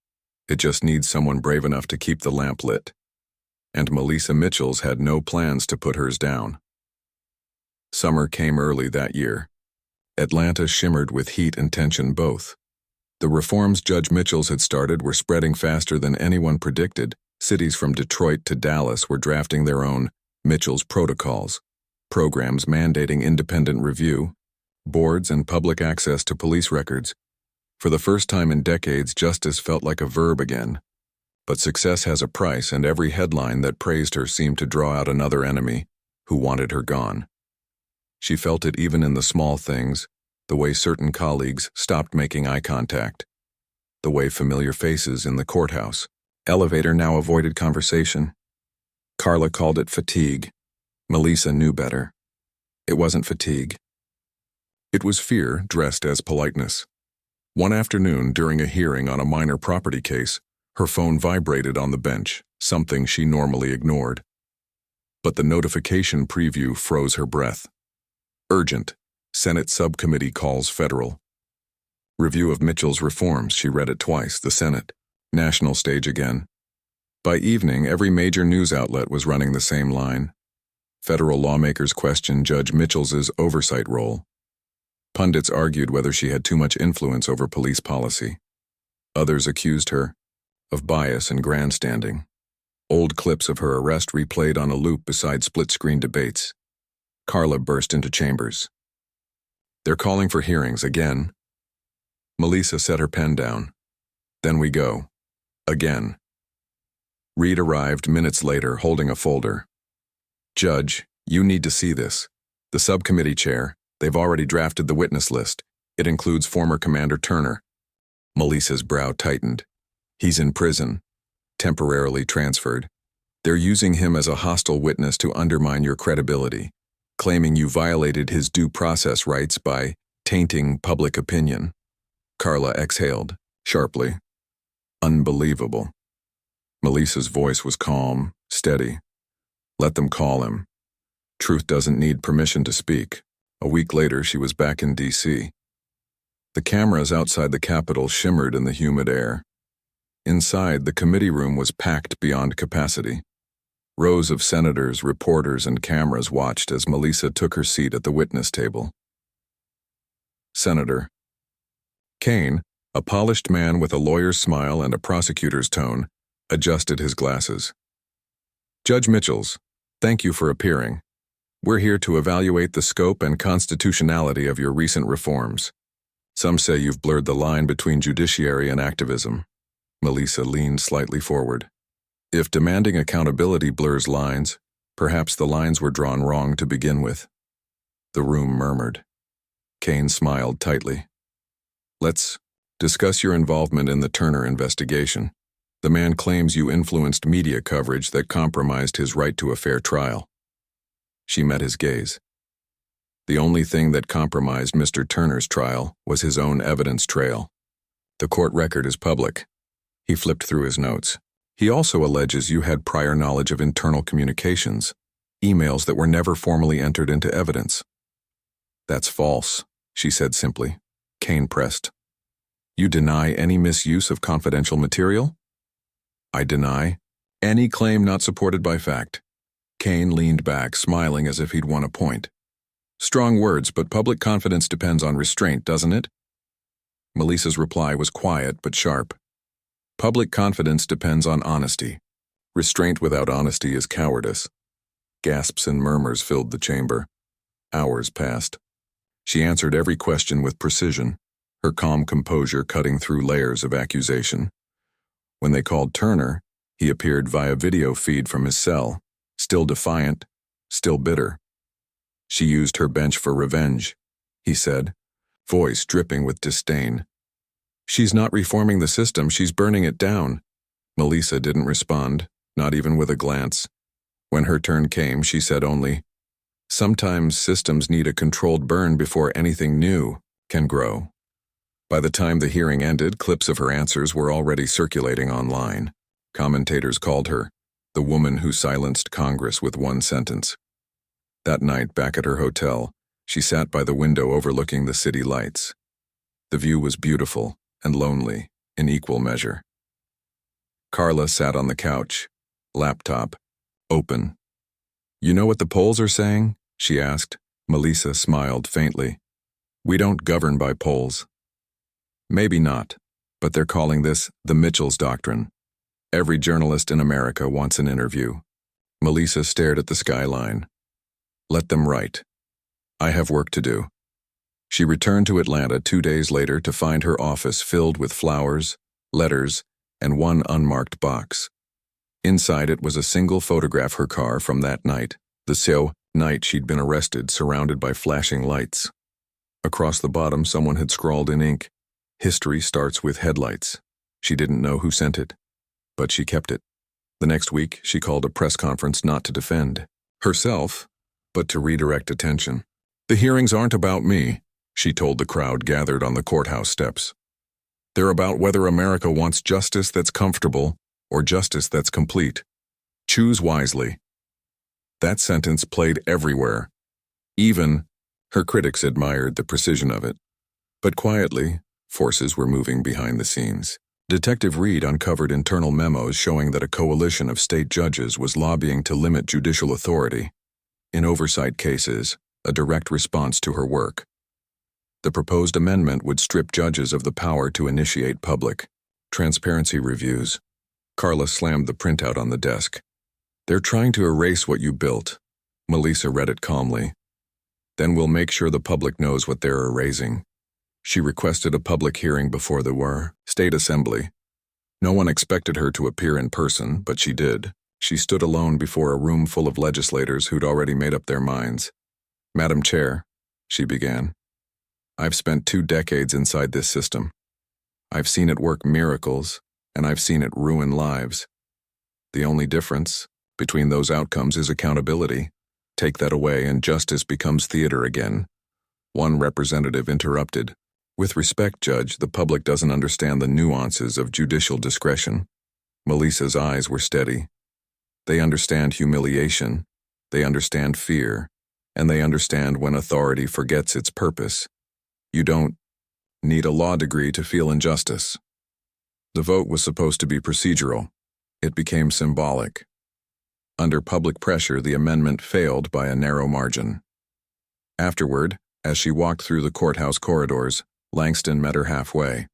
It just needs someone brave enough to keep the lamp lit. And Melissa Mitchells had no plans to put hers down. Summer came early that year. Atlanta shimmered with heat and tension both. The reforms Judge Mitchells had started were spreading faster than anyone predicted. Cities from Detroit to Dallas were drafting their own Mitchells protocols, programs mandating independent review, boards, and public access to police records. For the first time in decades, justice felt like a verb again. But success has a price, and every headline that praised her seemed to draw out another enemy who wanted her gone. She felt it even in the small things, the way certain colleagues stopped making eye contact, the way familiar faces in the courthouse elevator now avoided conversation. Carla called it fatigue. Melissa knew better. It wasn't fatigue. It was fear dressed as politeness. One afternoon, during a hearing on a minor property case, her phone vibrated on the bench, something she normally ignored. But the notification preview froze her breath. Urgent. Senate Subcommittee calls federal. Review of Mitchell's reforms. She read it twice. The Senate. National stage again. By evening, every major news outlet was running the same line. Federal lawmakers questioned Judge Mitchell's oversight role. Pundits argued whether she had too much influence over police policy. Others accused her of bias and grandstanding. Old clips of her arrest replayed on a loop beside split-screen debates. Carla burst into chambers. "They're calling for hearings again." Melissa set her pen down. "Then we go. Again." Reed arrived minutes later holding a folder. "Judge, you need to see this. The subcommittee chair, they've already drafted the witness list. It includes former Commander Turner." Melissa's brow tightened. "He's in prison, temporarily transferred. They're using him as a hostile witness to undermine your credibility, claiming you violated his due process rights by tainting public opinion." Carla exhaled, sharply. "Unbelievable." Melissa's voice was calm, steady. "Let them call him. Truth doesn't need permission to speak." A week later, she was back in D.C. The cameras outside the Capitol shimmered in the humid air. Inside, the committee room was packed beyond capacity. Rows of senators, reporters, and cameras watched as Melissa took her seat at the witness table. Senator Kane, a polished man with a lawyer's smile and a prosecutor's tone, adjusted his glasses. "Judge Mitchells, thank you for appearing. We're here to evaluate the scope and constitutionality of your recent reforms. Some say you've blurred the line between judiciary and activism." Melissa leaned slightly forward. "If demanding accountability blurs lines, perhaps the lines were drawn wrong to begin with." The room murmured. Kane smiled tightly. "Let's discuss your involvement in the Turner investigation. The man claims you influenced media coverage that compromised his right to a fair trial." She met his gaze. "The only thing that compromised Mr. Turner's trial was his own evidence trail. The court record is public." He flipped through his notes. "He also alleges you had prior knowledge of internal communications, emails that were never formally entered into evidence." "That's false," she said simply. Kane pressed. "You deny any misuse of confidential material?" "I deny any claim not supported by fact." Kane leaned back, smiling as if he'd won a point. "Strong words, but public confidence depends on restraint, doesn't it?" Melissa's reply was quiet but sharp. "Public confidence depends on honesty. Restraint without honesty is cowardice." Gasps and murmurs filled the chamber. Hours passed. She answered every question with precision, her calm composure cutting through layers of accusation. When they called Turner, he appeared via video feed from his cell, still defiant, still bitter. "She used her bench for revenge," he said, voice dripping with disdain. "She's not reforming the system, she's burning it down." Melissa didn't respond, not even with a glance. When her turn came, she said only, "Sometimes systems need a controlled burn before anything new can grow." By the time the hearing ended, clips of her answers were already circulating online. Commentators called her the woman who silenced Congress with one sentence. That night, back at her hotel, she sat by the window overlooking the city lights. The view was beautiful and lonely in equal measure. Carla sat on the couch, laptop open. "You know what the polls are saying?" she asked. Melissa smiled faintly. "We don't govern by polls." "Maybe not, but they're calling this the Mitchells Doctrine. Every journalist in America wants an interview." Melissa stared at the skyline. "Let them write. I have work to do." She returned to Atlanta 2 days later to find her office filled with flowers, letters, and one unmarked box. Inside it was a single photograph of her car from that night, the same night she'd been arrested, surrounded by flashing lights. Across the bottom, someone had scrawled in ink, "History starts with headlights." She didn't know who sent it, but she kept it. The next week, she called a press conference not to defend herself, but to redirect attention. "The hearings aren't about me," she told the crowd gathered on the courthouse steps. "They're about whether America wants justice that's comfortable or justice that's complete. Choose wisely." That sentence played everywhere. Even her critics admired the precision of it. But quietly, forces were moving behind the scenes. Detective Reed uncovered internal memos showing that a coalition of state judges was lobbying to limit judicial authority. In oversight cases, a direct response to her work. The proposed amendment would strip judges of the power to initiate public transparency reviews. Carla slammed the printout on the desk. They're trying to erase what you built. Melissa read it calmly. Then we'll make sure the public knows what they're erasing. She requested a public hearing before the state assembly. No one expected her to appear in person, but she did. She stood alone before a room full of legislators who'd already made up their minds. Madam Chair, she began, I've spent 2 decades inside this system. I've seen it work miracles, and I've seen it ruin lives. The only difference between those outcomes is accountability. Take that away and justice becomes theater again. One representative interrupted. With respect, Judge, the public doesn't understand the nuances of judicial discretion. Melissa's eyes were steady. They understand humiliation, they understand fear, and they understand when authority forgets its purpose. You don't need a law degree to feel injustice. The vote was supposed to be procedural. It became symbolic. Under public pressure, the amendment failed by a narrow margin. Afterward, as she walked through the courthouse corridors, Langston met her halfway.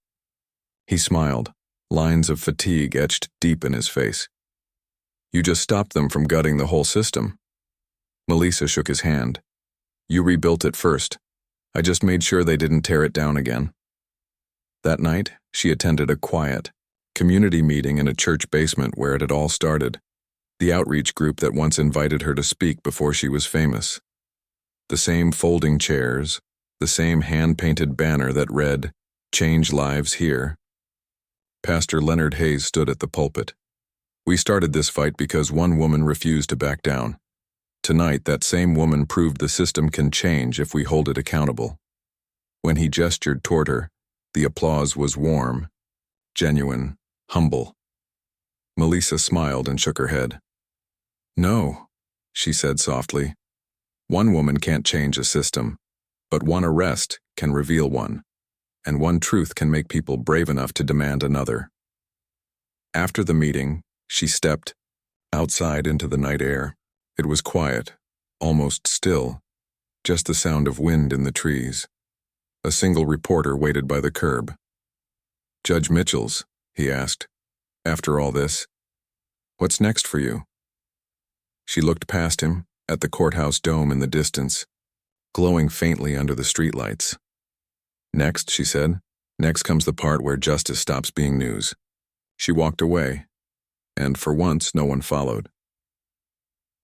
He smiled, lines of fatigue etched deep in his face. You just stopped them from gutting the whole system. Melissa shook his hand. You rebuilt it first. I just made sure they didn't tear it down again. That night, she attended a quiet, community meeting in a church basement where it had all started. The outreach group that once invited her to speak before she was famous. The same folding chairs, the same hand-painted banner that read, Change Lives Here. Pastor Leonard Hayes stood at the pulpit. We started this fight because one woman refused to back down. Tonight, that same woman proved the system can change if we hold it accountable. When he gestured toward her, the applause was warm, genuine, humble. Melissa smiled and shook her head. No, she said softly. One woman can't change a system, but one arrest can reveal one, and one truth can make people brave enough to demand another. After the meeting, she stepped outside into the night air. It was quiet, almost still, just the sound of wind in the trees. A single reporter waited by the curb. Judge Mitchells, he asked, after all this, what's next for you? She looked past him, at the courthouse dome in the distance, glowing faintly under the streetlights. Next, she said, next comes the part where justice stops being news. She walked away, and for once no one followed.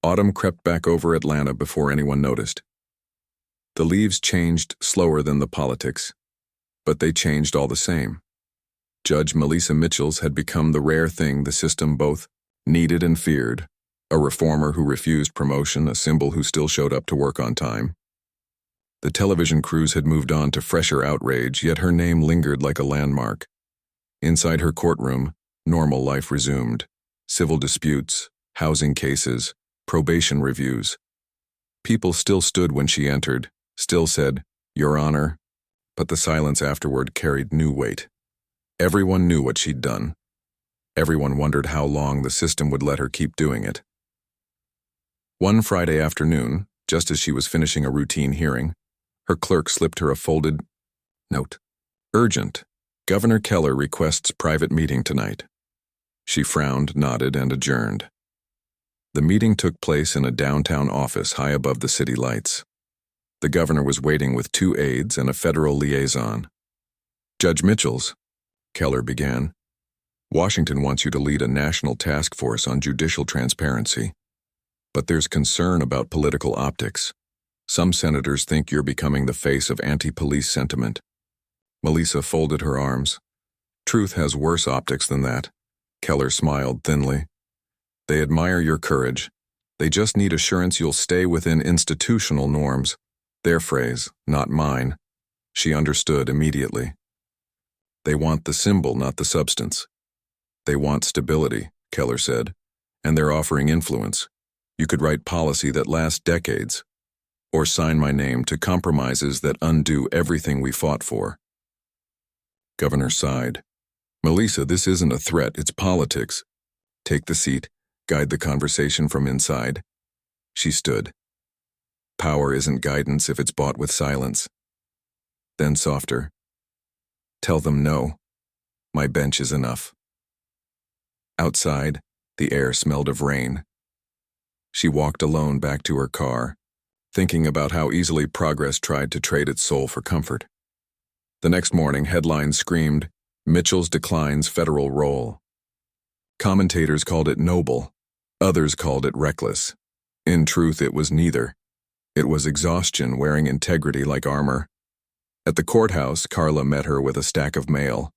Autumn crept back over Atlanta before anyone noticed. The leaves changed slower than the politics, but they changed all the same. Judge Melissa Mitchells had become the rare thing the system both needed and feared, a reformer who refused promotion, a symbol who still showed up to work on time. The television crews had moved on to fresher outrage, yet her name lingered like a landmark. Inside her courtroom, normal life resumed. Civil disputes, housing cases, probation reviews. People still stood when she entered, still said, Your Honor, but the silence afterward carried new weight. Everyone knew what she'd done. Everyone wondered how long the system would let her keep doing it. One Friday afternoon, just as she was finishing a routine hearing, her clerk slipped her a folded note. Urgent. Governor Keller requests private meeting tonight. She frowned, nodded, and adjourned. The meeting took place in a downtown office high above the city lights. The governor was waiting with 2 aides and a federal liaison. Judge Mitchells, Keller began, Washington wants you to lead a national task force on judicial transparency. But there's concern about political optics. Some senators think you're becoming the face of anti-police sentiment. Melissa folded her arms. Truth has worse optics than that. Keller smiled thinly. They admire your courage. They just need assurance you'll stay within institutional norms. Their phrase, not mine. She understood immediately. They want the symbol, not the substance. They want stability, Keller said, and they're offering influence. You could write policy that lasts decades, or sign my name to compromises that undo everything we fought for. Governor sighed. Melissa, this isn't a threat, it's politics. Take the seat. Guide the conversation from inside. She stood. Power isn't guidance if it's bought with silence. Then softer. Tell them no. My bench is enough. Outside, the air smelled of rain. She walked alone back to her car, thinking about how easily progress tried to trade its soul for comfort. The next morning, headlines screamed, "Mitchell's declines federal role." Commentators called it noble. Others called it reckless. In truth, it was neither. It was exhaustion wearing integrity like armor. At the courthouse, Carla met her with a stack of mail.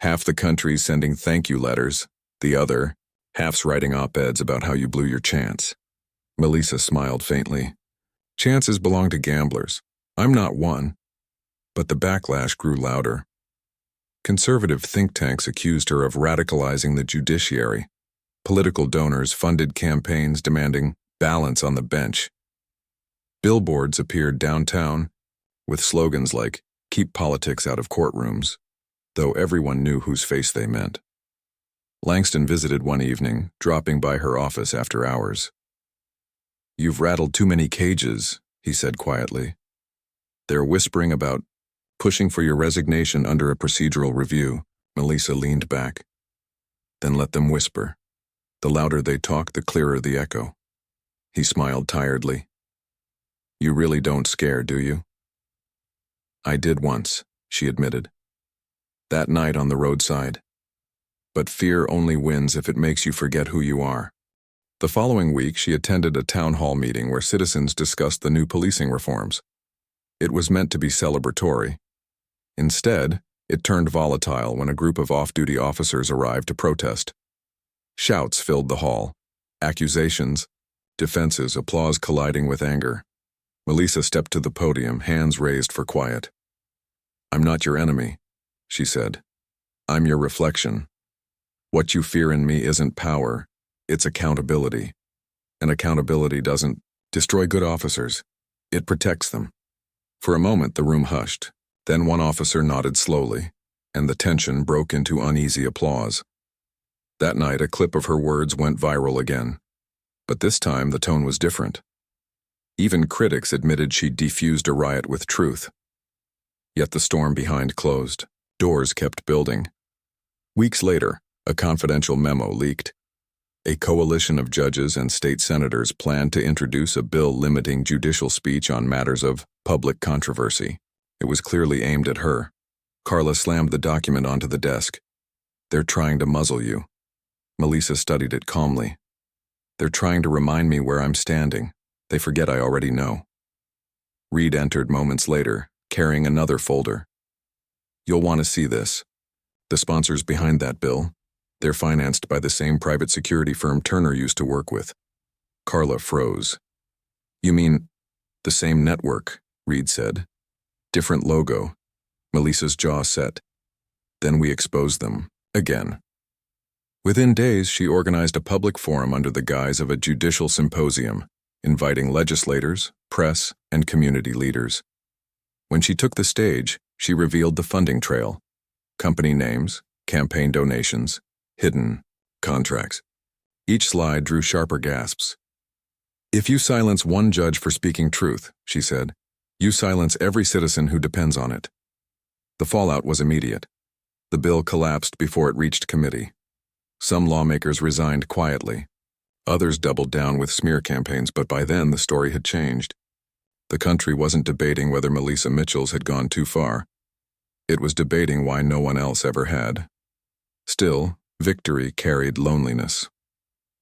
Half the country sending thank you letters, the other, half's writing op-eds about how you blew your chance. Melissa smiled faintly. Chances belong to gamblers. I'm not one. But the backlash grew louder. Conservative think tanks accused her of radicalizing the judiciary. Political donors funded campaigns demanding balance on the bench. Billboards appeared downtown with slogans like, "Keep politics out of courtrooms," though everyone knew whose face they meant. Langston visited one evening, dropping by her office after hours. "You've rattled too many cages," he said quietly. "They're whispering about pushing for your resignation under a procedural review." Melissa leaned back. "Then let them whisper. The louder they talk, the clearer the echo." He smiled tiredly. "You really don't scare, do you?" "I did once," she admitted. "That night on the roadside. But fear only wins if it makes you forget who you are." The following week, she attended a town hall meeting where citizens discussed the new policing reforms. It was meant to be celebratory. Instead, it turned volatile when a group of off-duty officers arrived to protest. Shouts filled the hall. Accusations, defenses, applause colliding with anger. Melissa stepped to the podium, hands raised for quiet. "I'm not your enemy," she said. "I'm your reflection. What you fear in me isn't power, it's accountability. And accountability doesn't destroy good officers, it protects them." For a moment, the room hushed. Then one officer nodded slowly, and the tension broke into uneasy applause. That night, a clip of her words went viral again. But this time, the tone was different. Even critics admitted she defused a riot with truth. Yet the storm behind closed. Doors kept building. Weeks later, a confidential memo leaked. A coalition of judges and state senators planned to introduce a bill limiting judicial speech on matters of public controversy. It was clearly aimed at her. Carla slammed the document onto the desk. "They're trying to muzzle you." Melissa studied it calmly. "They're trying to remind me where I'm standing. They forget I already know." Reed entered moments later, carrying another folder. "You'll want to see this. The sponsors behind that bill, they're financed by the same private security firm Turner used to work with." Carla froze. "You mean the same network?" Reed said. "Different logo." Melissa's jaw set. "Then we exposed them, again." Within days, she organized a public forum under the guise of a judicial symposium, inviting legislators, press, and community leaders. When she took the stage, she revealed the funding trail. Company names, campaign donations, hidden contracts. Each slide drew sharper gasps. "If you silence one judge for speaking truth," she said, "you silence every citizen who depends on it." The fallout was immediate. The bill collapsed before it reached committee. Some lawmakers resigned quietly. Others doubled down with smear campaigns, but by then the story had changed. The country wasn't debating whether Melissa Mitchell's had gone too far. It was debating why no one else ever had. Still, victory carried loneliness.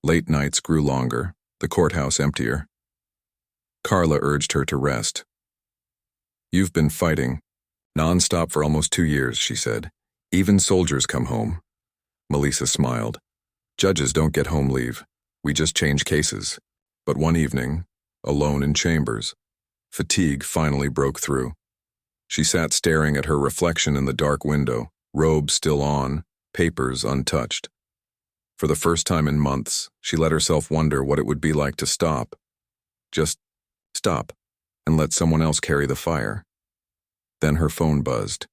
Late nights grew longer, the courthouse emptier. Carla urged her to rest. "You've been fighting nonstop for almost 2 years," she said. "Even soldiers come home." Melissa smiled. "Judges don't get home leave. We just change cases." But one evening, alone in chambers, fatigue finally broke through. She sat staring at her reflection in the dark window, robe still on, papers untouched. For the first time in months, she let herself wonder what it would be like to stop. Just stop, and let someone else carry the fire. Then her phone buzzed.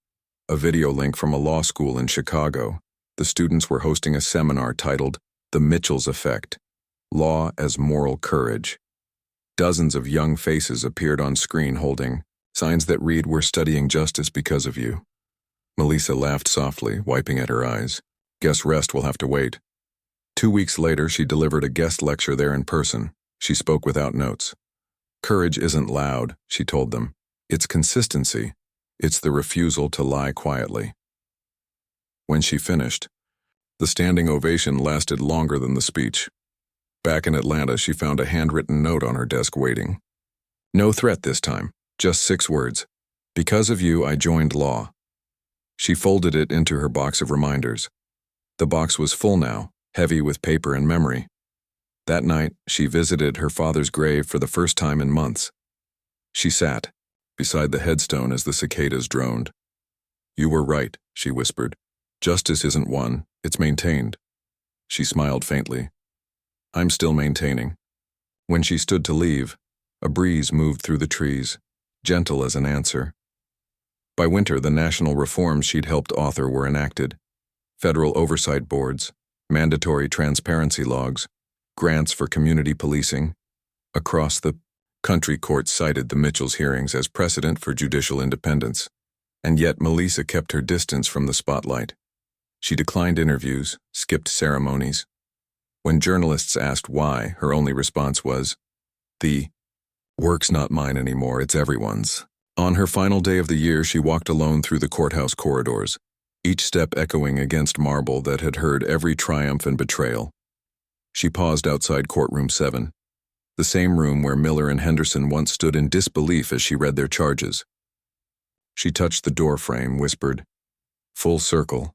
A video link from a law school in Chicago. The students were hosting a seminar titled "The Mitchell's Effect: Law as Moral Courage." Dozens of young faces appeared on screen holding Signs that read, "We're studying justice because of you." Melissa laughed softly, wiping at her eyes. "Guess rest will have to wait." 2 weeks later, she delivered a guest lecture there in person. She spoke without notes. "Courage isn't loud," she told them. "It's consistency. It's the refusal to lie quietly." When she finished, the standing ovation lasted longer than the speech. Back in Atlanta, she found a handwritten note on her desk waiting. No threat this time, just 6 words. "Because of you, I joined law." She folded it into her box of reminders. The box was full now, heavy with paper and memory. That night, she visited her father's grave for the first time in months. She sat beside the headstone as the cicadas droned. "You were right," she whispered. "Justice isn't won, it's maintained." She smiled faintly. "I'm still maintaining." When she stood to leave, a breeze moved through the trees, gentle as an answer. By winter, the national reforms she'd helped author were enacted. Federal oversight boards, mandatory transparency logs, grants for community policing. Across the country, courts cited the Mitchells' hearings as precedent for judicial independence. And yet Melissa kept her distance from the spotlight. She declined interviews, skipped ceremonies. When journalists asked why, her only response was, "The work's not mine anymore, it's everyone's." On her final day of the year, she walked alone through the courthouse corridors, each step echoing against marble that had heard every triumph and betrayal. She paused outside courtroom 7, the same room where Miller and Henderson once stood in disbelief as she read their charges. She touched the door frame, whispered, "Full circle,"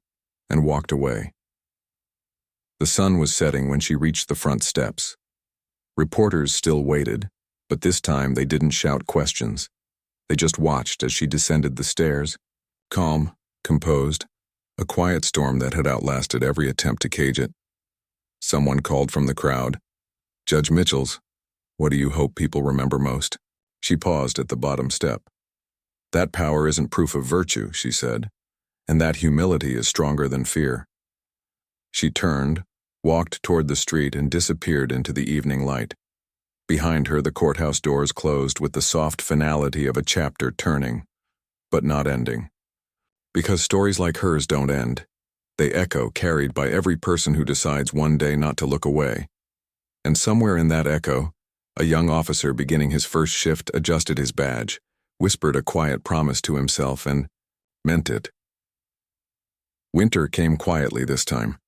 and walked away. The sun was setting when she reached the front steps. Reporters still waited, but this time they didn't shout questions. They just watched as she descended the stairs, calm, composed, a quiet storm that had outlasted every attempt to cage it. Someone called from the crowd, "Judge Mitchells, what do you hope people remember most?" She paused at the bottom step. "That power isn't proof of virtue," she said, "and that humility is stronger than fear." She turned, walked toward the street, and disappeared into the evening light. Behind her, the courthouse doors closed with the soft finality of a chapter turning, but not ending. Because stories like hers don't end. They echo, carried by every person who decides one day not to look away. And somewhere in that echo, a young officer beginning his first shift adjusted his badge, whispered a quiet promise to himself, and meant it. Winter came quietly this time.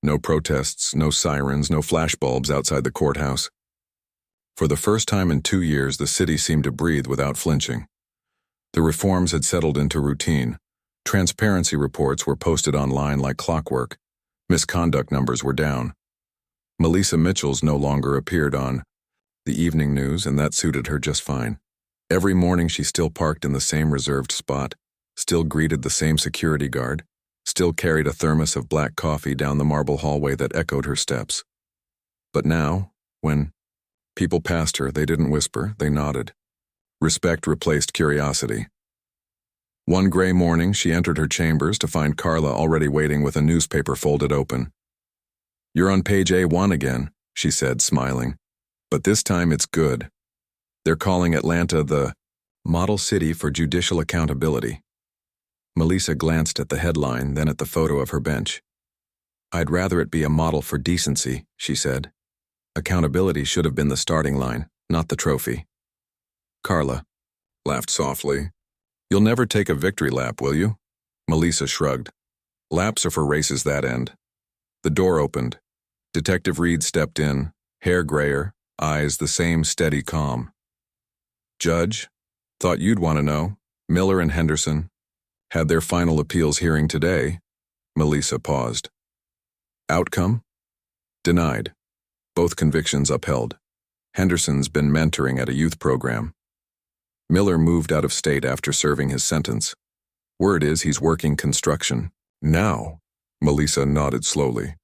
No protests, no sirens, no flashbulbs outside the courthouse. For the first time in 2 years, the city seemed to breathe without flinching. The reforms had settled into routine. Transparency reports were posted online like clockwork. Misconduct numbers were down. Melissa Mitchells no longer appeared on the evening news, and that suited her just fine. Every morning she still parked in the same reserved spot, still greeted the same security guard, still carried a thermos of black coffee down the marble hallway that echoed her steps. But now, when people passed her, they didn't whisper, they nodded. Respect replaced curiosity. One gray morning, she entered her chambers to find Carla already waiting with a newspaper folded open. "You're on page A1 again," she said, smiling. "But this time it's good. They're calling Atlanta the model city for judicial accountability." Melissa glanced at the headline, then at the photo of her bench. "I'd rather it be a model for decency," she said. "Accountability should have been the starting line, not the trophy." Carla laughed softly. "You'll never take a victory lap, will you?" Melissa shrugged. "Laps are for races that end." The door opened. Detective Reed stepped in, hair grayer, eyes the same steady calm. "Judge, thought you'd want to know. Miller and Henderson had their final appeals hearing today." Melissa paused. "Outcome? Denied. Both convictions upheld. Henderson's been mentoring at a youth program. Miller moved out of state after serving his sentence. Word is he's working construction. Now," Melissa nodded slowly.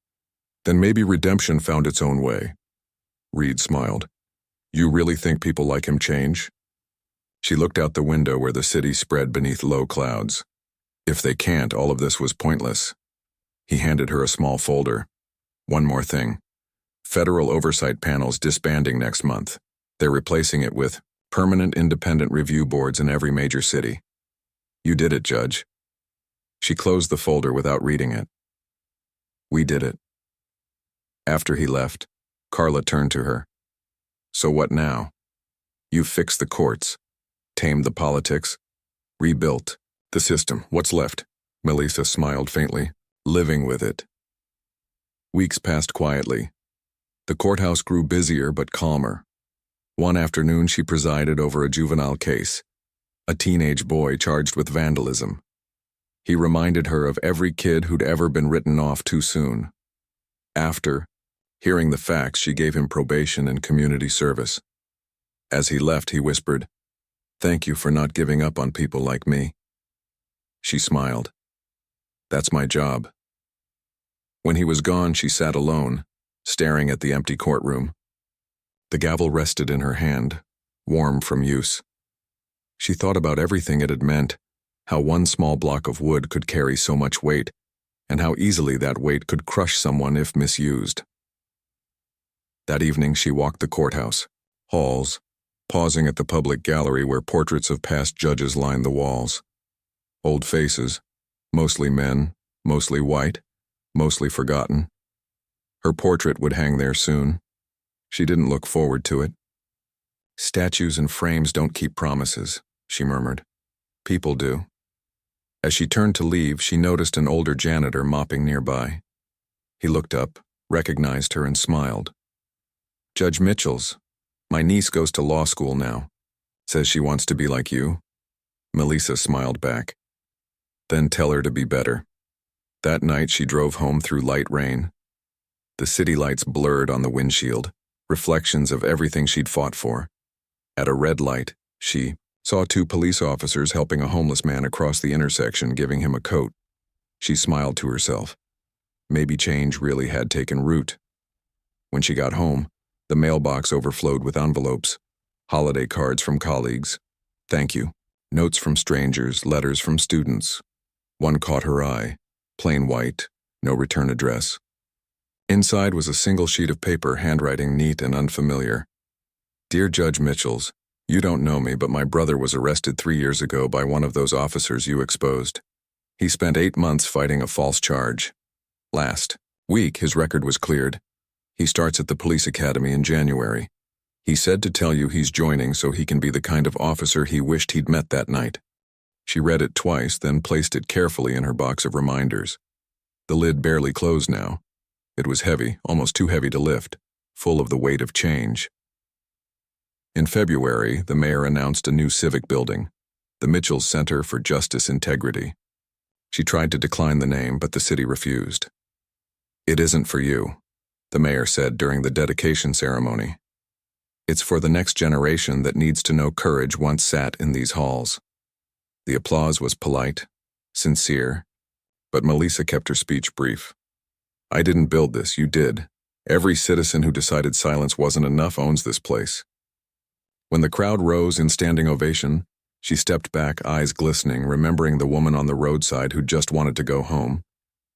"Then maybe redemption found its own way." Reed smiled. "You really think people like him change?" She looked out the window where the city spread beneath low clouds. "If they can't, all of this was pointless." He handed her a small folder. "One more thing. Federal oversight panel's disbanding next month. They're replacing it with Permanent independent review boards in every major city. You did it, Judge. She closed the folder without reading it. We did it. After he left, Carla turned to her. So what now? You've fixed the courts, tamed the politics, rebuilt the system. What's left? Melissa smiled faintly. Living with it. Weeks passed quietly. The courthouse grew busier but calmer. One afternoon she presided over a juvenile case, a teenage boy charged with vandalism. He reminded her of every kid who'd ever been written off too soon. After, hearing the facts, she gave him probation and community service. As he left, he whispered, "Thank you for not giving up on people like me." She smiled. That's my job. When he was gone, she sat alone, staring at the empty courtroom. The gavel rested in her hand, warm from use. She thought about everything it had meant, how one small block of wood could carry so much weight, and how easily that weight could crush someone if misused. That evening she walked the courthouse, halls, pausing at the public gallery where portraits of past judges lined the walls. Old faces, mostly men, mostly white, mostly forgotten. Her portrait would hang there soon. She didn't look forward to it. Statues and frames don't keep promises, she murmured. People do. As she turned to leave, she noticed an older janitor mopping nearby. He looked up, recognized her, and smiled. Judge Mitchell's. My niece goes to law school now. Says she wants to be like you. Melissa smiled back. Then tell her to be better. That night she drove home through light rain. The city lights blurred on the windshield, reflections of everything she'd fought for. At a red light, she saw two police officers helping a homeless man across the intersection, giving him a coat. She smiled to herself. Maybe change really had taken root. When she got home, the mailbox overflowed with envelopes, holiday cards from colleagues, thank you, notes from strangers, letters from students. One caught her eye, plain white, no return address. Inside was a single sheet of paper, handwriting neat and unfamiliar. Dear Judge Mitchells, you don't know me, but my brother was arrested 3 years ago by one of those officers you exposed. He spent 8 months fighting a false charge. Last week, his record was cleared. He starts at the police academy in January. He said to tell you he's joining so he can be the kind of officer he wished he'd met that night. She read it twice, then placed it carefully in her box of reminders. The lid barely closed now. It was heavy, almost too heavy to lift, full of the weight of change. In February, the mayor announced a new civic building, the Mitchell's Center for Justice Integrity. She tried to decline the name, but the city refused. It isn't for you, the mayor said during the dedication ceremony. It's for the next generation that needs to know courage once sat in these halls. The applause was polite, sincere, but Melissa kept her speech brief. I didn't build this, you did. Every citizen who decided silence wasn't enough owns this place. When the crowd rose in standing ovation, she stepped back, eyes glistening, remembering the woman on the roadside who just wanted to go home.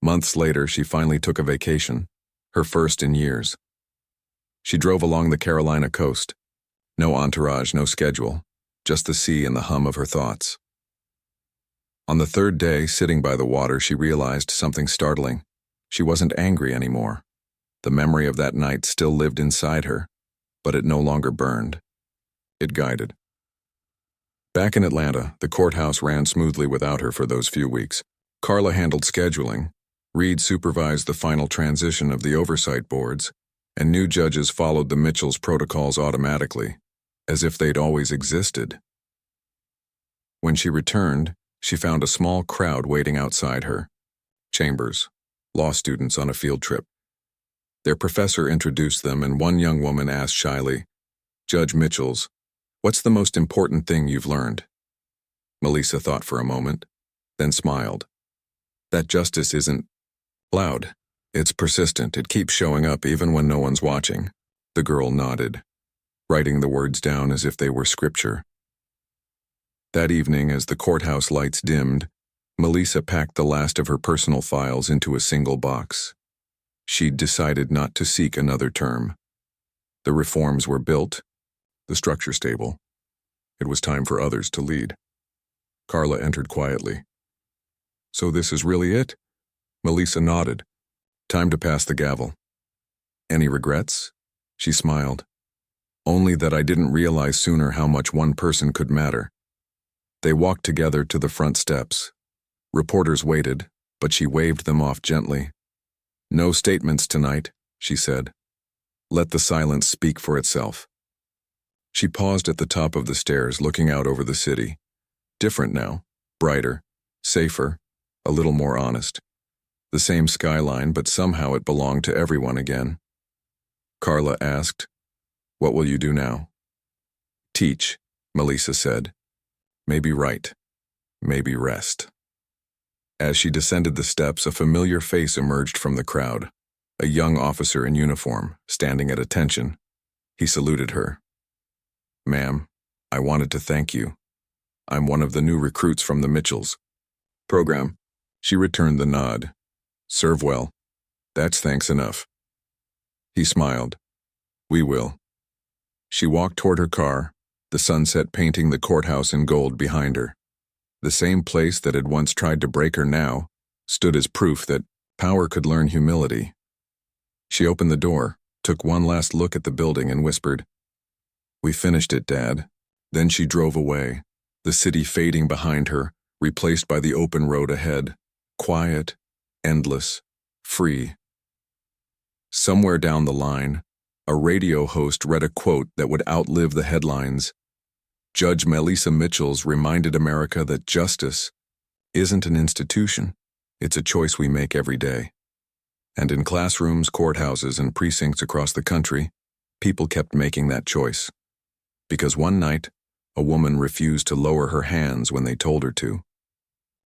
Months later, she finally took a vacation, her first in years. She drove along the Carolina coast. No entourage, no schedule, just the sea and the hum of her thoughts. On the third day, sitting by the water, she realized something startling. She wasn't angry anymore. The memory of that night still lived inside her, but it no longer burned. It guided. Back in Atlanta, the courthouse ran smoothly without her for those few weeks. Carla handled scheduling, Reed supervised the final transition of the oversight boards, and new judges followed the Mitchells' protocols automatically, as if they'd always existed. When she returned, she found a small crowd waiting outside her. Chambers, law students on a field trip. Their professor introduced them, and one young woman asked shyly, Judge Mitchells, what's the most important thing you've learned? Melissa thought for a moment, then smiled. That justice isn't loud. It's persistent. It keeps showing up even when no one's watching. The girl nodded, writing the words down as if they were scripture. That evening, as the courthouse lights dimmed, Melissa packed the last of her personal files into a single box. She'd decided not to seek another term. The reforms were built, the structure stable. It was time for others to lead. Carla entered quietly. So this is really it? Melissa nodded. Time to pass the gavel. Any regrets? She smiled. Only that I didn't realize sooner how much one person could matter. They walked together to the front steps. Reporters waited, but she waved them off gently. No statements tonight, she said. Let the silence speak for itself. She paused at the top of the stairs, looking out over the city. Different now, brighter, safer, a little more honest. The same skyline, but somehow it belonged to everyone again. Carla asked, "What will you do now?" "Teach," Melissa said. "Maybe write. Maybe rest." As she descended the steps, a familiar face emerged from the crowd. A young officer in uniform, standing at attention. He saluted her. "Ma'am, I wanted to thank you. I'm one of the new recruits from the Mitchells program." She returned the nod. "Serve well. That's thanks enough." He smiled. "We will." She walked toward her car, the sunset painting the courthouse in gold behind her. The same place that had once tried to break her now stood as proof that power could learn humility. She opened the door, took one last look at the building and whispered, "We finished it, Dad." Then she drove away, the city fading behind her, replaced by the open road ahead, quiet, endless, free. Somewhere down the line, a radio host read a quote that would outlive the headlines. Judge Melissa Mitchells reminded America that justice isn't an institution, it's a choice we make every day. And in classrooms, courthouses, and precincts across the country, people kept making that choice. Because one night, a woman refused to lower her hands when they told her to.